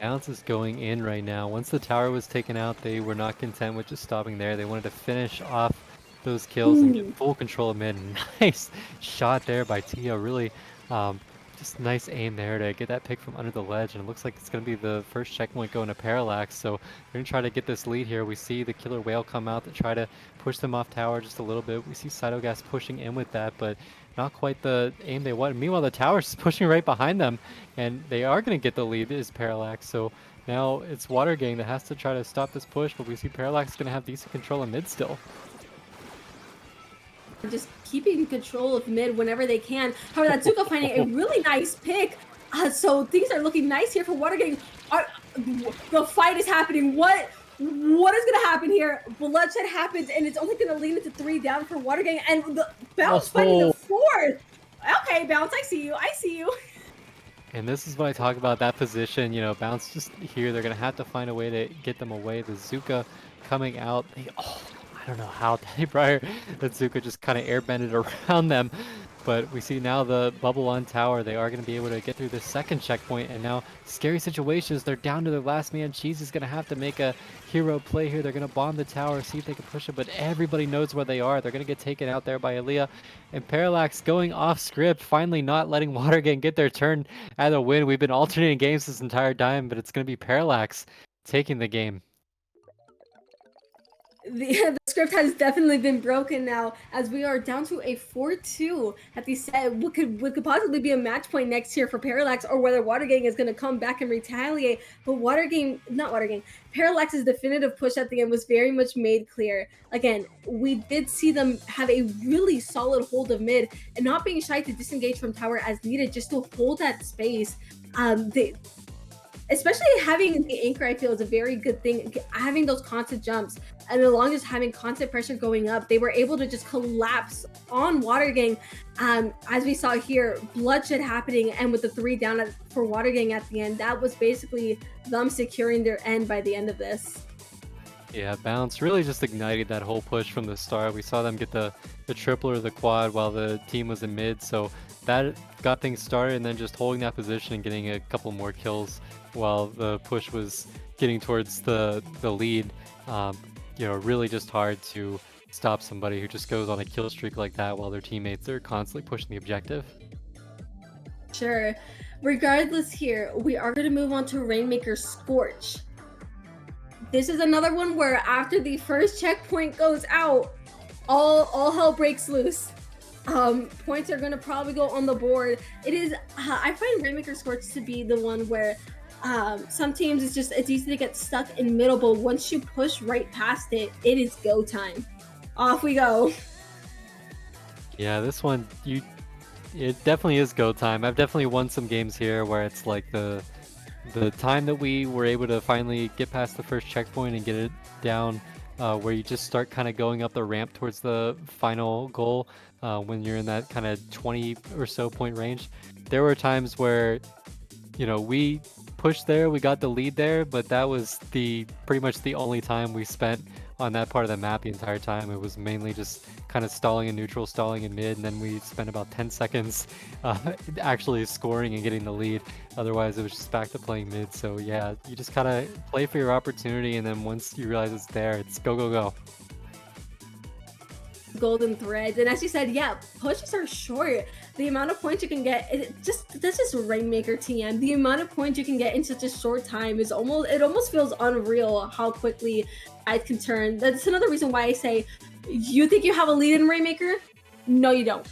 Bounce is going in right now. Once the tower was taken out, they were not content with just stopping there. They wanted to finish off those kills and get full control of mid. Nice shot there by Tia. Really just nice aim there to get that pick from under the ledge, and it looks like it's going to be the first checkpoint going to Parallax, so they're going to try to get this lead here. We see the killer whale come out to try to push them off tower just a little bit. We see Cytogas pushing in with that, but not quite the aim they want. Meanwhile, the tower's pushing right behind them, and they are going to get the lead is Parallax, so now it's Water Gang that has to try to stop this push, but we see Parallax going to have decent control in mid still. Just keeping control of mid whenever they can. However, that Zuka finding a really nice pick. So things are looking nice here for Watergang. The fight is happening. What is going to happen here? Bloodshed happens, and it's only going to lead into 3 down for Watergang. And the Bounce finding the 4th. Okay, Bounce, I see you. I see you. And this is what I talk about, that position, you know, Bounce just here. They're going to have to find a way to get them away. The Zuka coming out. I don't know how Daddy Briar and Zuka just kind of airbended around them, but we see now the bubble on tower. They are going to be able to get through the second checkpoint, and now scary situations. They're down to their last man. Cheese is going to have to make a hero play here. They're going to bomb the tower, see if they can push it, but everybody knows where they are. They're going to get taken out there by Aaliyah, and Parallax going off script, finally not letting Watergang get their turn at a win. We've been alternating games this entire time, but it's going to be Parallax taking the game. The script has definitely been broken now, as we are down to a 4-2 at the set. What could possibly be a match point next year for Parallax, or whether Watergang is going to come back and retaliate. But Parallax's definitive push at the end was very much made clear. Again, we did see them have a really solid hold of mid and not being shy to disengage from tower as needed, just to hold that space. Especially having the anchor, I feel, is a very good thing. Having those constant jumps, and along just having constant pressure going up, they were able to just collapse on Watergang. As we saw here, bloodshed happening, and with the 3 down for Watergang at the end, that was basically them securing their end by the end of this. Yeah, Bounce really just ignited that whole push from the start. We saw them get the triple or the quad while the team was in mid, so that got things started, and then just holding that position and getting a couple more kills while the push was getting towards the lead. You know, really just hard to stop somebody who just goes on a kill streak like that while their teammates are constantly pushing the objective. Sure. Regardless here, we are going to move on to Rainmaker Scorch. This is another one where after the first checkpoint goes out, all hell breaks loose. Points are going to probably go on the board. It is, I find Rainmaker Scorch to be the one where some teams it's easy to get stuck in middle, but once you push right past it, it is go time. Off we go. Yeah, this one, it definitely is go time. I've definitely won some games here where it's like the time that we were able to finally get past the first checkpoint and get it down, where you just start kind of going up the ramp towards the final goal, when you're in that kind of 20 or so point range. There were times where, you know, we pushed there, we got the lead there, but that was pretty much the only time we spent on that part of the map the entire time. It was mainly just kind of stalling in neutral, stalling in mid, and then we spent about 10 seconds actually scoring and getting the lead. Otherwise, it was just back to playing mid. So yeah, you just kind of play for your opportunity, and then once you realize it's there, it's go, go, go. Golden threads, and as you said, yeah, pushes are short. The amount of points you can get, this is Rainmaker TM. The amount of points you can get in such a short time is almost feels unreal how quickly I can turn. That's another reason why I say, you think you have a lead in Rainmaker? No, you don't.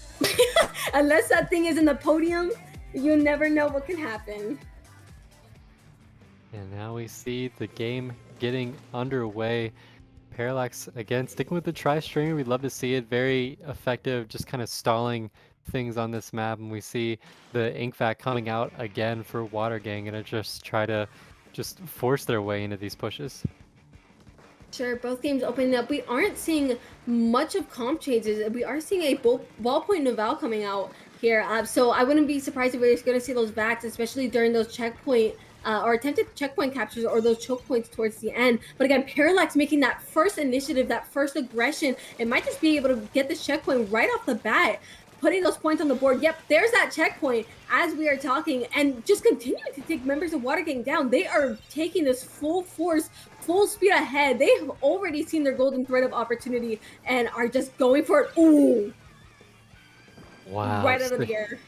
Unless that thing is in the podium, you never know what can happen. And now we see the game getting underway. Parallax, again, sticking with the tri-stringer. We'd love to see it. Very effective, just kind of stalling things on this map. And we see the ink vac coming out again for Water Gang, gonna just try to just force their way into these pushes. Sure, both games opening up. We aren't seeing much of comp changes. We are seeing a ballpoint Naval coming out here. So I wouldn't be surprised if we're going to see those vacs, especially during those checkpoint or attempted checkpoint captures or those choke points towards the end. But again, Parallax making that first initiative, that first aggression, it might just be able to get this checkpoint right off the bat, putting those points on the board. Yep, there's that checkpoint as we are talking, and just continuing to take members of Water Gang down. They are taking this full force, full speed ahead. They have already seen their golden thread of opportunity and are just going for it. Ooh. Wow. Right out of the air.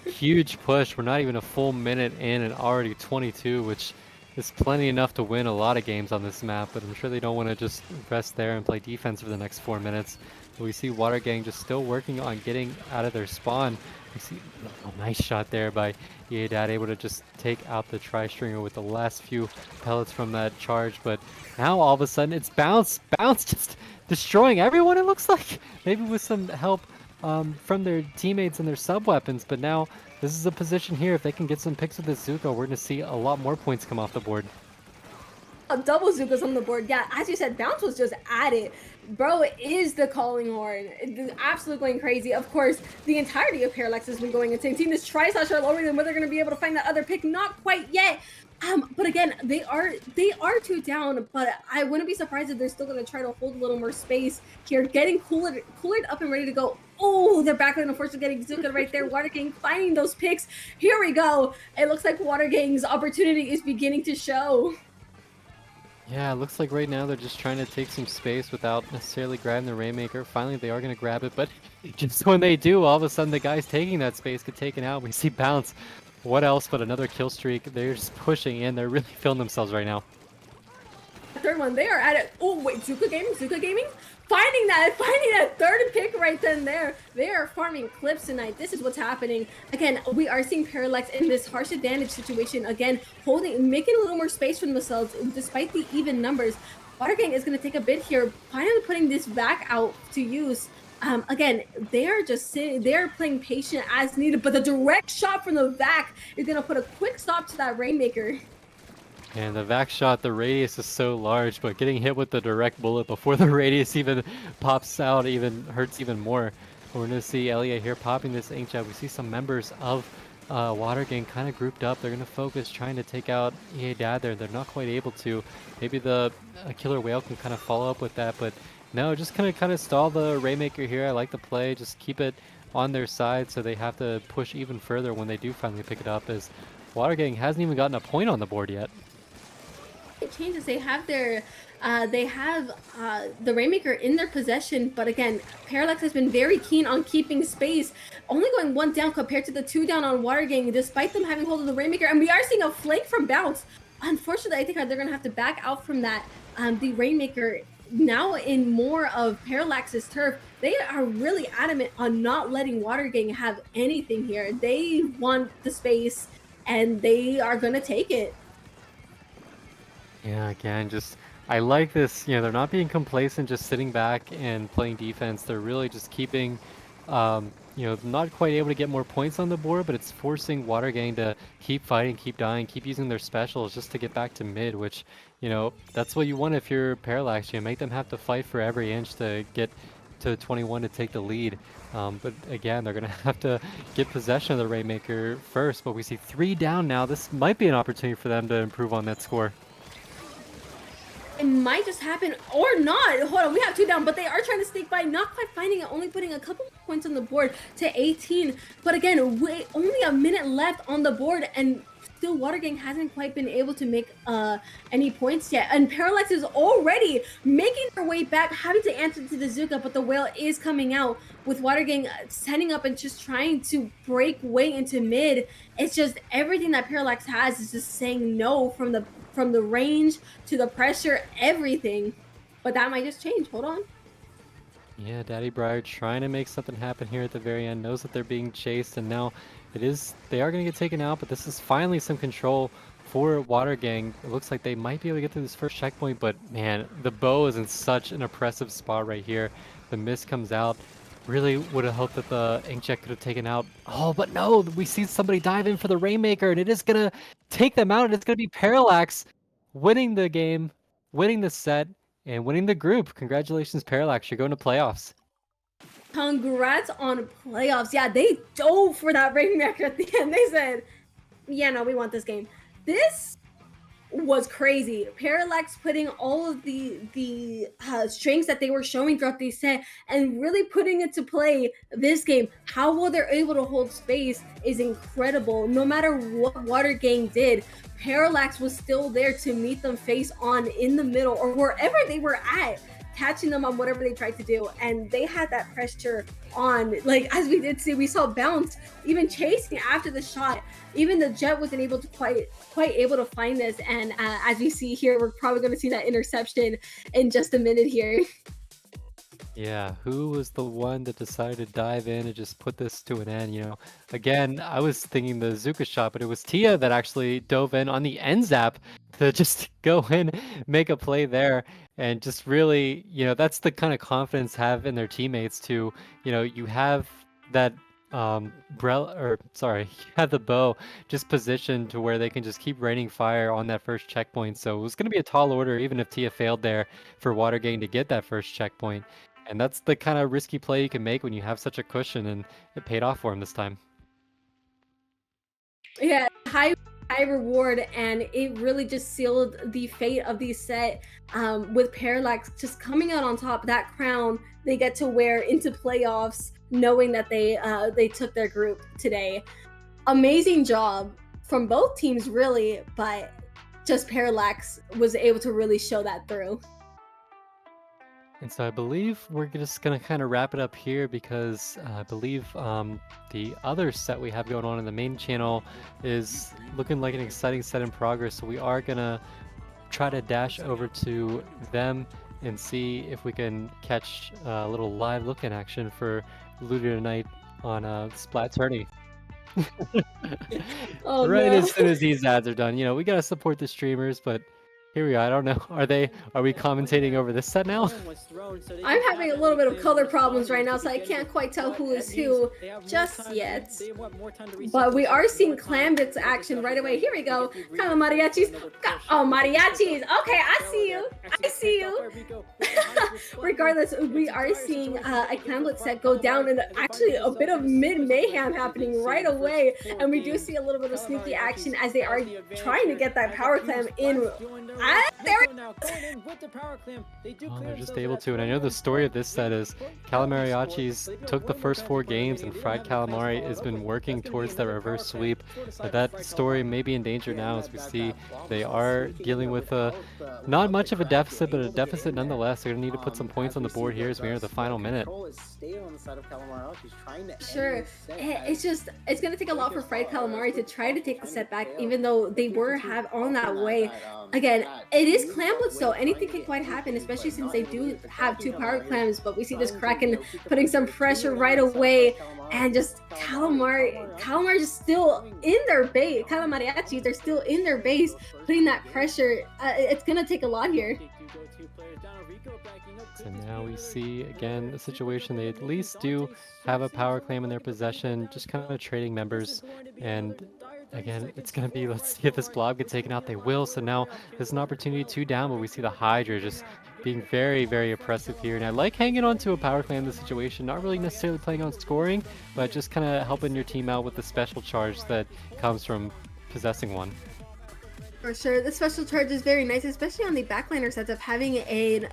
Huge push. We're not even a full minute in and already 22, which is plenty enough to win a lot of games on this map, but I'm sure they don't want to just rest there and play defense for the next 4 minutes. But we see Water Gang just still working on getting out of their spawn. We see a nice shot there by Dad, able to just take out the tri-stringer with the last few pellets from that charge. But now all of a sudden it's Bounce. Bounce just destroying everyone, it looks like. Maybe with some help from their teammates and their sub-weapons, but now this is a position here. If they can get some picks with this Zuko, we're going to see a lot more points come off the board. Double Zuko's on the board. Yeah, as you said, Bounce was just at it. Bro is the calling horn. It's absolutely going crazy. Of course, the entirety of Parallax has been going insane. Seeing this tri-slash are lowering them, whether they're going to be able to find that other pick, not quite yet. But again, they are 2 down, but I wouldn't be surprised if they're still going to try to hold a little more space here, getting coolered up and ready to go. Oh, they're back and unfortunately getting Zuka right there. Water Gang finding those picks. Here we go. It looks like Water Gang's opportunity is beginning to show. Yeah, it looks like right now they're just trying to take some space without necessarily grabbing the Rainmaker. Finally, they are going to grab it, but just when they do, all of a sudden the guys taking that space get taken out. We see Bounce. What else but another kill streak? They're just pushing in. They're really feeling themselves right now. Third one, they are at it. Oh, wait, Zuka Gaming? Finding that third pick right then there. They are farming clips tonight. This is what's happening. Again, we are seeing Parallax in this harsh advantage situation. Again, making a little more space for themselves despite the even numbers. Water Gang is going to take a bit here, finally putting this vac out to use. Again, they are just sitting, they're playing patient as needed, but the direct shot from the vac is going to put a quick stop to that Rainmaker. And the vac shot, the radius is so large, but getting hit with the direct bullet before the radius even pops out even hurts even more. We're going to see Elia here popping this ink jet. We see some members of Water Gang kind of grouped up. They're going to focus trying to take out Dad there. They're not quite able to. Maybe the Killer Whale can kind of follow up with that, but no, just kind of stall the Rainmaker here. I like the play. Just keep it on their side so they have to push even further when they do finally pick it up, as Water Gang hasn't even gotten a point on the board yet. It changes. They have the Rainmaker in their possession, but again, Parallax has been very keen on keeping space, only going 1 down compared to the 2 down on Water Gang, despite them having hold of the Rainmaker, and we are seeing a flank from Bounce. Unfortunately, I think they're going to have to back out from that. The Rainmaker now in more of Parallax's turf. They are really adamant on not letting Water Gang have anything here. They want the space, and they are going to take it. Yeah, again, I like this, they're not being complacent, just sitting back and playing defense. They're really just keeping, not quite able to get more points on the board, but it's forcing Water Gang to keep fighting, keep dying, keep using their specials just to get back to mid, which, that's what you want if you're Parallax. You make them have to fight for every inch to get to 21 to take the lead. But again, they're going to have to get possession of the Rainmaker first, but we see 3 down now. This might be an opportunity for them to improve on that score. it might just happen or not. Hold on, we have 2 down, but they are trying to sneak by, not quite finding it, only putting a couple points on the board to 18. But again, only a minute left on the board, and still Watergang hasn't quite been able to make any points yet. And Parallax is already making their way back, having to answer to the Zuka, but the whale is coming out with Watergang setting up and just trying to break way into mid. It's just everything that Parallax has is just saying no, from the range to the pressure, everything. But that might just change. Hold on. Yeah, Daddy Briar trying to make something happen here at the very end, knows that they're being chased, and now they are going to get taken out, but this is finally some control for Watergang. It looks like they might be able to get through this first checkpoint, but man, the bow is in such an oppressive spot right here. The mist comes out. Really would have hoped that the Inkjet could have taken out. Oh, but no, we see somebody dive in for the Rainmaker, and it is going to take them out, and it's going to be Parallax winning the game, winning the set, and winning the group. Congratulations, Parallax. You're going to playoffs. Congrats on playoffs. Yeah, they dove for that Rainmaker at the end. They said, yeah, no, we want this game. This was crazy. Parallax putting all of the strengths that they were showing throughout the set and really putting it to play this game. How well they're able to hold space is incredible. No matter what Watergang did, Parallax was still there to meet them face on in the middle or wherever they were at, catching them on whatever they tried to do. And they had that pressure on, like, as we did see, we saw Bounce even chasing after the shot. Even the Jet wasn't able to quite able to find this. And as we see here, we're probably going to see that interception in just a minute here. Yeah, who was the one that decided to dive in and just put this to an end? You know, again, I was thinking the Zuka shot, but it was Tia that actually dove in on the end zap to just go in, make a play there, and just really, you know, that's the kind of confidence have in their teammates to, you know, you have that you have the bow just positioned to where they can just keep raining fire on that first checkpoint. So it was going to be a tall order, even if Tia failed there, for Watergang to get that first checkpoint. And that's the kind of risky play you can make when you have such a cushion, and it paid off for him this time. Yeah, high reward, and it really just sealed the fate of the set, with Parallax just coming out on top. That crown they get to wear into playoffs, knowing that they took their group today. Amazing job from both teams, really, but just Parallax was able to really show that through. And so I believe we're just going to kind of wrap it up here, because I believe the other set we have going on in the main channel is looking like an exciting set in progress. So we are going to try to dash over to them and see if we can catch a little live look-in action for LUTI Tonight on Splat Tourney. Oh, right, no. as soon as these ads are done. You know, we got to support the streamers, but here we are. I don't know. Are we commentating over this set now? I'm having a little bit of color problems right now, so I can't quite tell who is who just yet. But we are seeing Clambit's action right away. Here we go. Kind of mariachis. Oh, mariachis. Okay, I see you. I see you. Regardless, we are seeing a Clambit set go down, and actually a bit of mid-mayhem happening right away. And we do see a little bit of sneaky action as they are trying to get that power clam in. They're just able to, and I know the story of this set is Calamariachis took the first 4 games, and Fried Calamari has been working towards that reverse sweep. But that story may be in danger now, as we see they are dealing with not much of a deficit, but a deficit nonetheless. They're going to need to put some points on the board here as we enter the final minute. Sure, it's going to take a lot for Fried Calamari to try to take the set back, even though they were on that way. Again, it is Clamblitz, so anything can quite happen, especially since they do have 2 power clams. But we see this Kraken putting some pressure right away, and just Calamari just still in their base. Calamariachis, they're still in their base, putting that pressure. It's gonna take a lot here. So now we see again the situation. They at least do have a power claim in their possession, just kind of trading members. And again, it's going to be, let's see if this blob gets taken out. They will. So now there's an opportunity 2 down, but we see the Hydra just being very, very oppressive here. And I like hanging on to a power claim in this situation, not really necessarily playing on scoring, but just kind of helping your team out with the special charge that comes from possessing one. For sure, the special charge is very nice, especially on the backliner sets of having a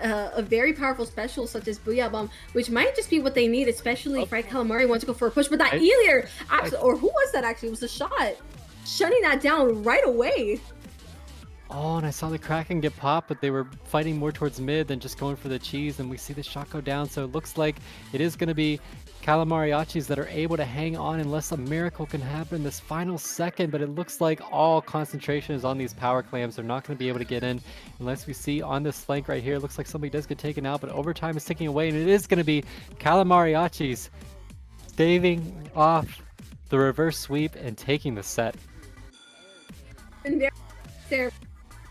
very powerful special such as Booyah Bomb, which might just be what they need, especially if Fried Calamari wants to go for a push. But that Elier, or who was that actually? It was a shot, shutting that down right away. Oh, and I saw the Kraken get popped, but they were fighting more towards mid than just going for the cheese, and we see the shot go down, so it looks like it is going to be Calamariachis that are able to hang on unless a miracle can happen in this final second, but it looks like all concentration is on these power clams. They're not going to be able to get in unless we see on this flank right here. It looks like somebody does get taken out, but overtime is ticking away, and it is going to be Calamariachis staving off the reverse sweep and taking the set. And there,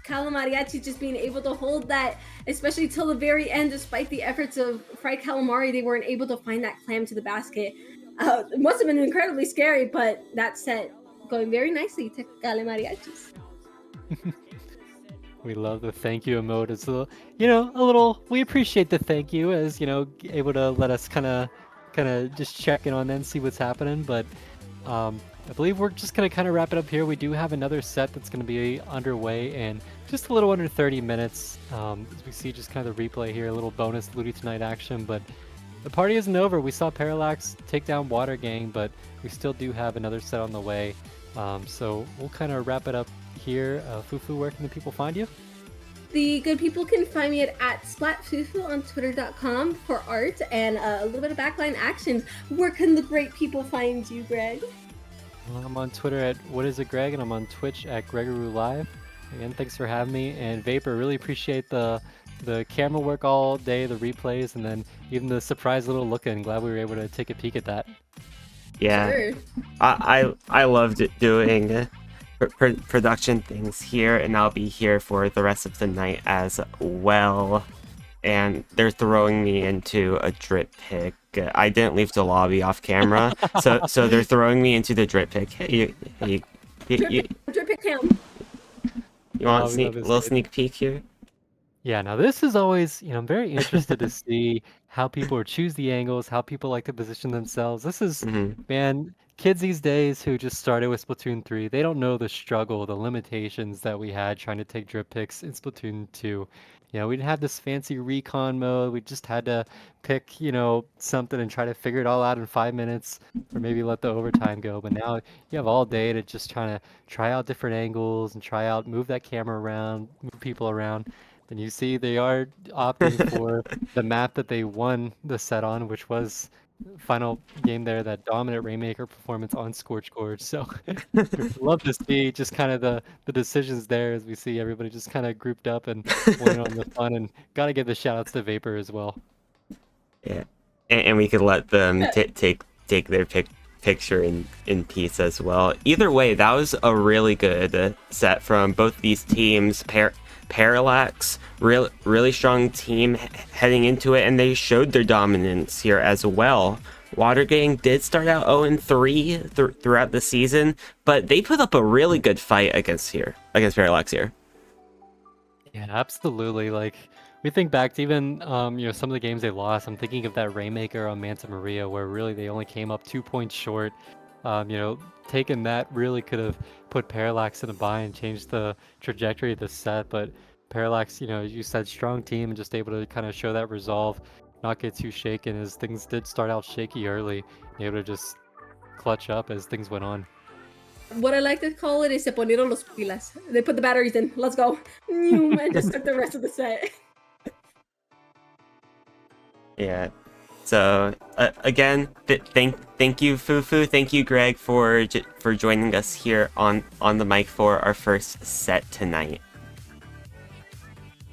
Calamariachi just being able to hold that, especially till the very end, despite the efforts of Fried Calamari, they weren't able to find that clam to the basket. It must have been incredibly scary, but that set going very nicely to Calamariachis. We love the thank you emote. It's a little, we appreciate the thank you as, able to let us kind of just check in on them, see what's happening. But I believe we're just going to kind of wrap it up here. We do have another set that's going to be underway in just a little under 30 minutes. As we see just kind of the replay here, a little bonus LUTI Tonight action, but the party isn't over. We saw Parallax take down Water Gang, but we still do have another set on the way. So we'll kind of wrap it up here. Fufu, where can the people find you? The good people can find me at @splatfufu on twitter.com for art and a little bit of backline actions. Where can the great people find you, Greg? Well, I'm on Twitter at whatisitgreg, and I'm on Twitch at GregoryLive. Again, thanks for having me. And Vapor, really appreciate the camera work all day, the replays, and then even the surprise little look-in. Glad we were able to take a peek at that. Yeah, Sure. I loved doing production things here, and I'll be here for the rest of the night as well. And they're throwing me into a drip pick. I didn't leave the lobby off camera, so they're throwing me into the drip pick. Hey, Drip pick him. you want a little sneak peek here? Yeah, now this is always, I'm very interested to see how people choose the angles, how people like to position themselves. This is, man, kids these days who just started with Splatoon 3, they don't know the struggle, the limitations that we had trying to take drip picks in Splatoon 2. We didn't have this fancy recon mode. We just had to pick, something and try to figure it all out in 5 minutes, or maybe let the overtime go. But now you have all day to just try out different angles and move that camera around, move people around. And you see they are opting for the map that they won the set on, which was final game there, that dominant Rainmaker performance on Scorch Gorge. So love to see just kind of the decisions there as we see everybody just kind of grouped up and pulling on the fun. And got to give the shout outs to Vapor as well. Yeah, and we could let them take their picture in peace as well. Either way, that was a really good set from both these teams. Parallax, really strong team heading into it, and they showed their dominance here as well. Water Gang did start out 0-3 throughout the season, but they put up a really good fight against Parallax here. Yeah, absolutely. Like, we think back to even some of the games they lost. I'm thinking of that Rainmaker on Manta Maria, where really they only came up 2 points short. Taking that really could have put Parallax in a bind and changed the trajectory of the set. But Parallax, as you said, strong team and just able to kind of show that resolve, not get too shaken as things did start out shaky early, and able to just clutch up as things went on. What I like to call it is se ponieron los pilas. They put the batteries in. Let's go. And just took the rest of the set. Yeah. So again, thank you, Fufu. Thank you, Greg, for joining us here on the mic for our first set tonight.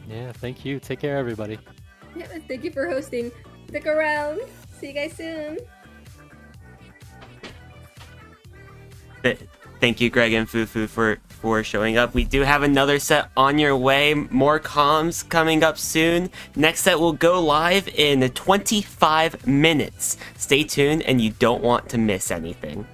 Yeah, thank you. Take care, everybody. Yeah, thank you for hosting. Stick around. See you guys soon. Thank you, Greg and Fufu, for showing up. We do have another set on your way. More comms coming up soon. Next set will go live in 25 minutes. Stay tuned, and you don't want to miss anything.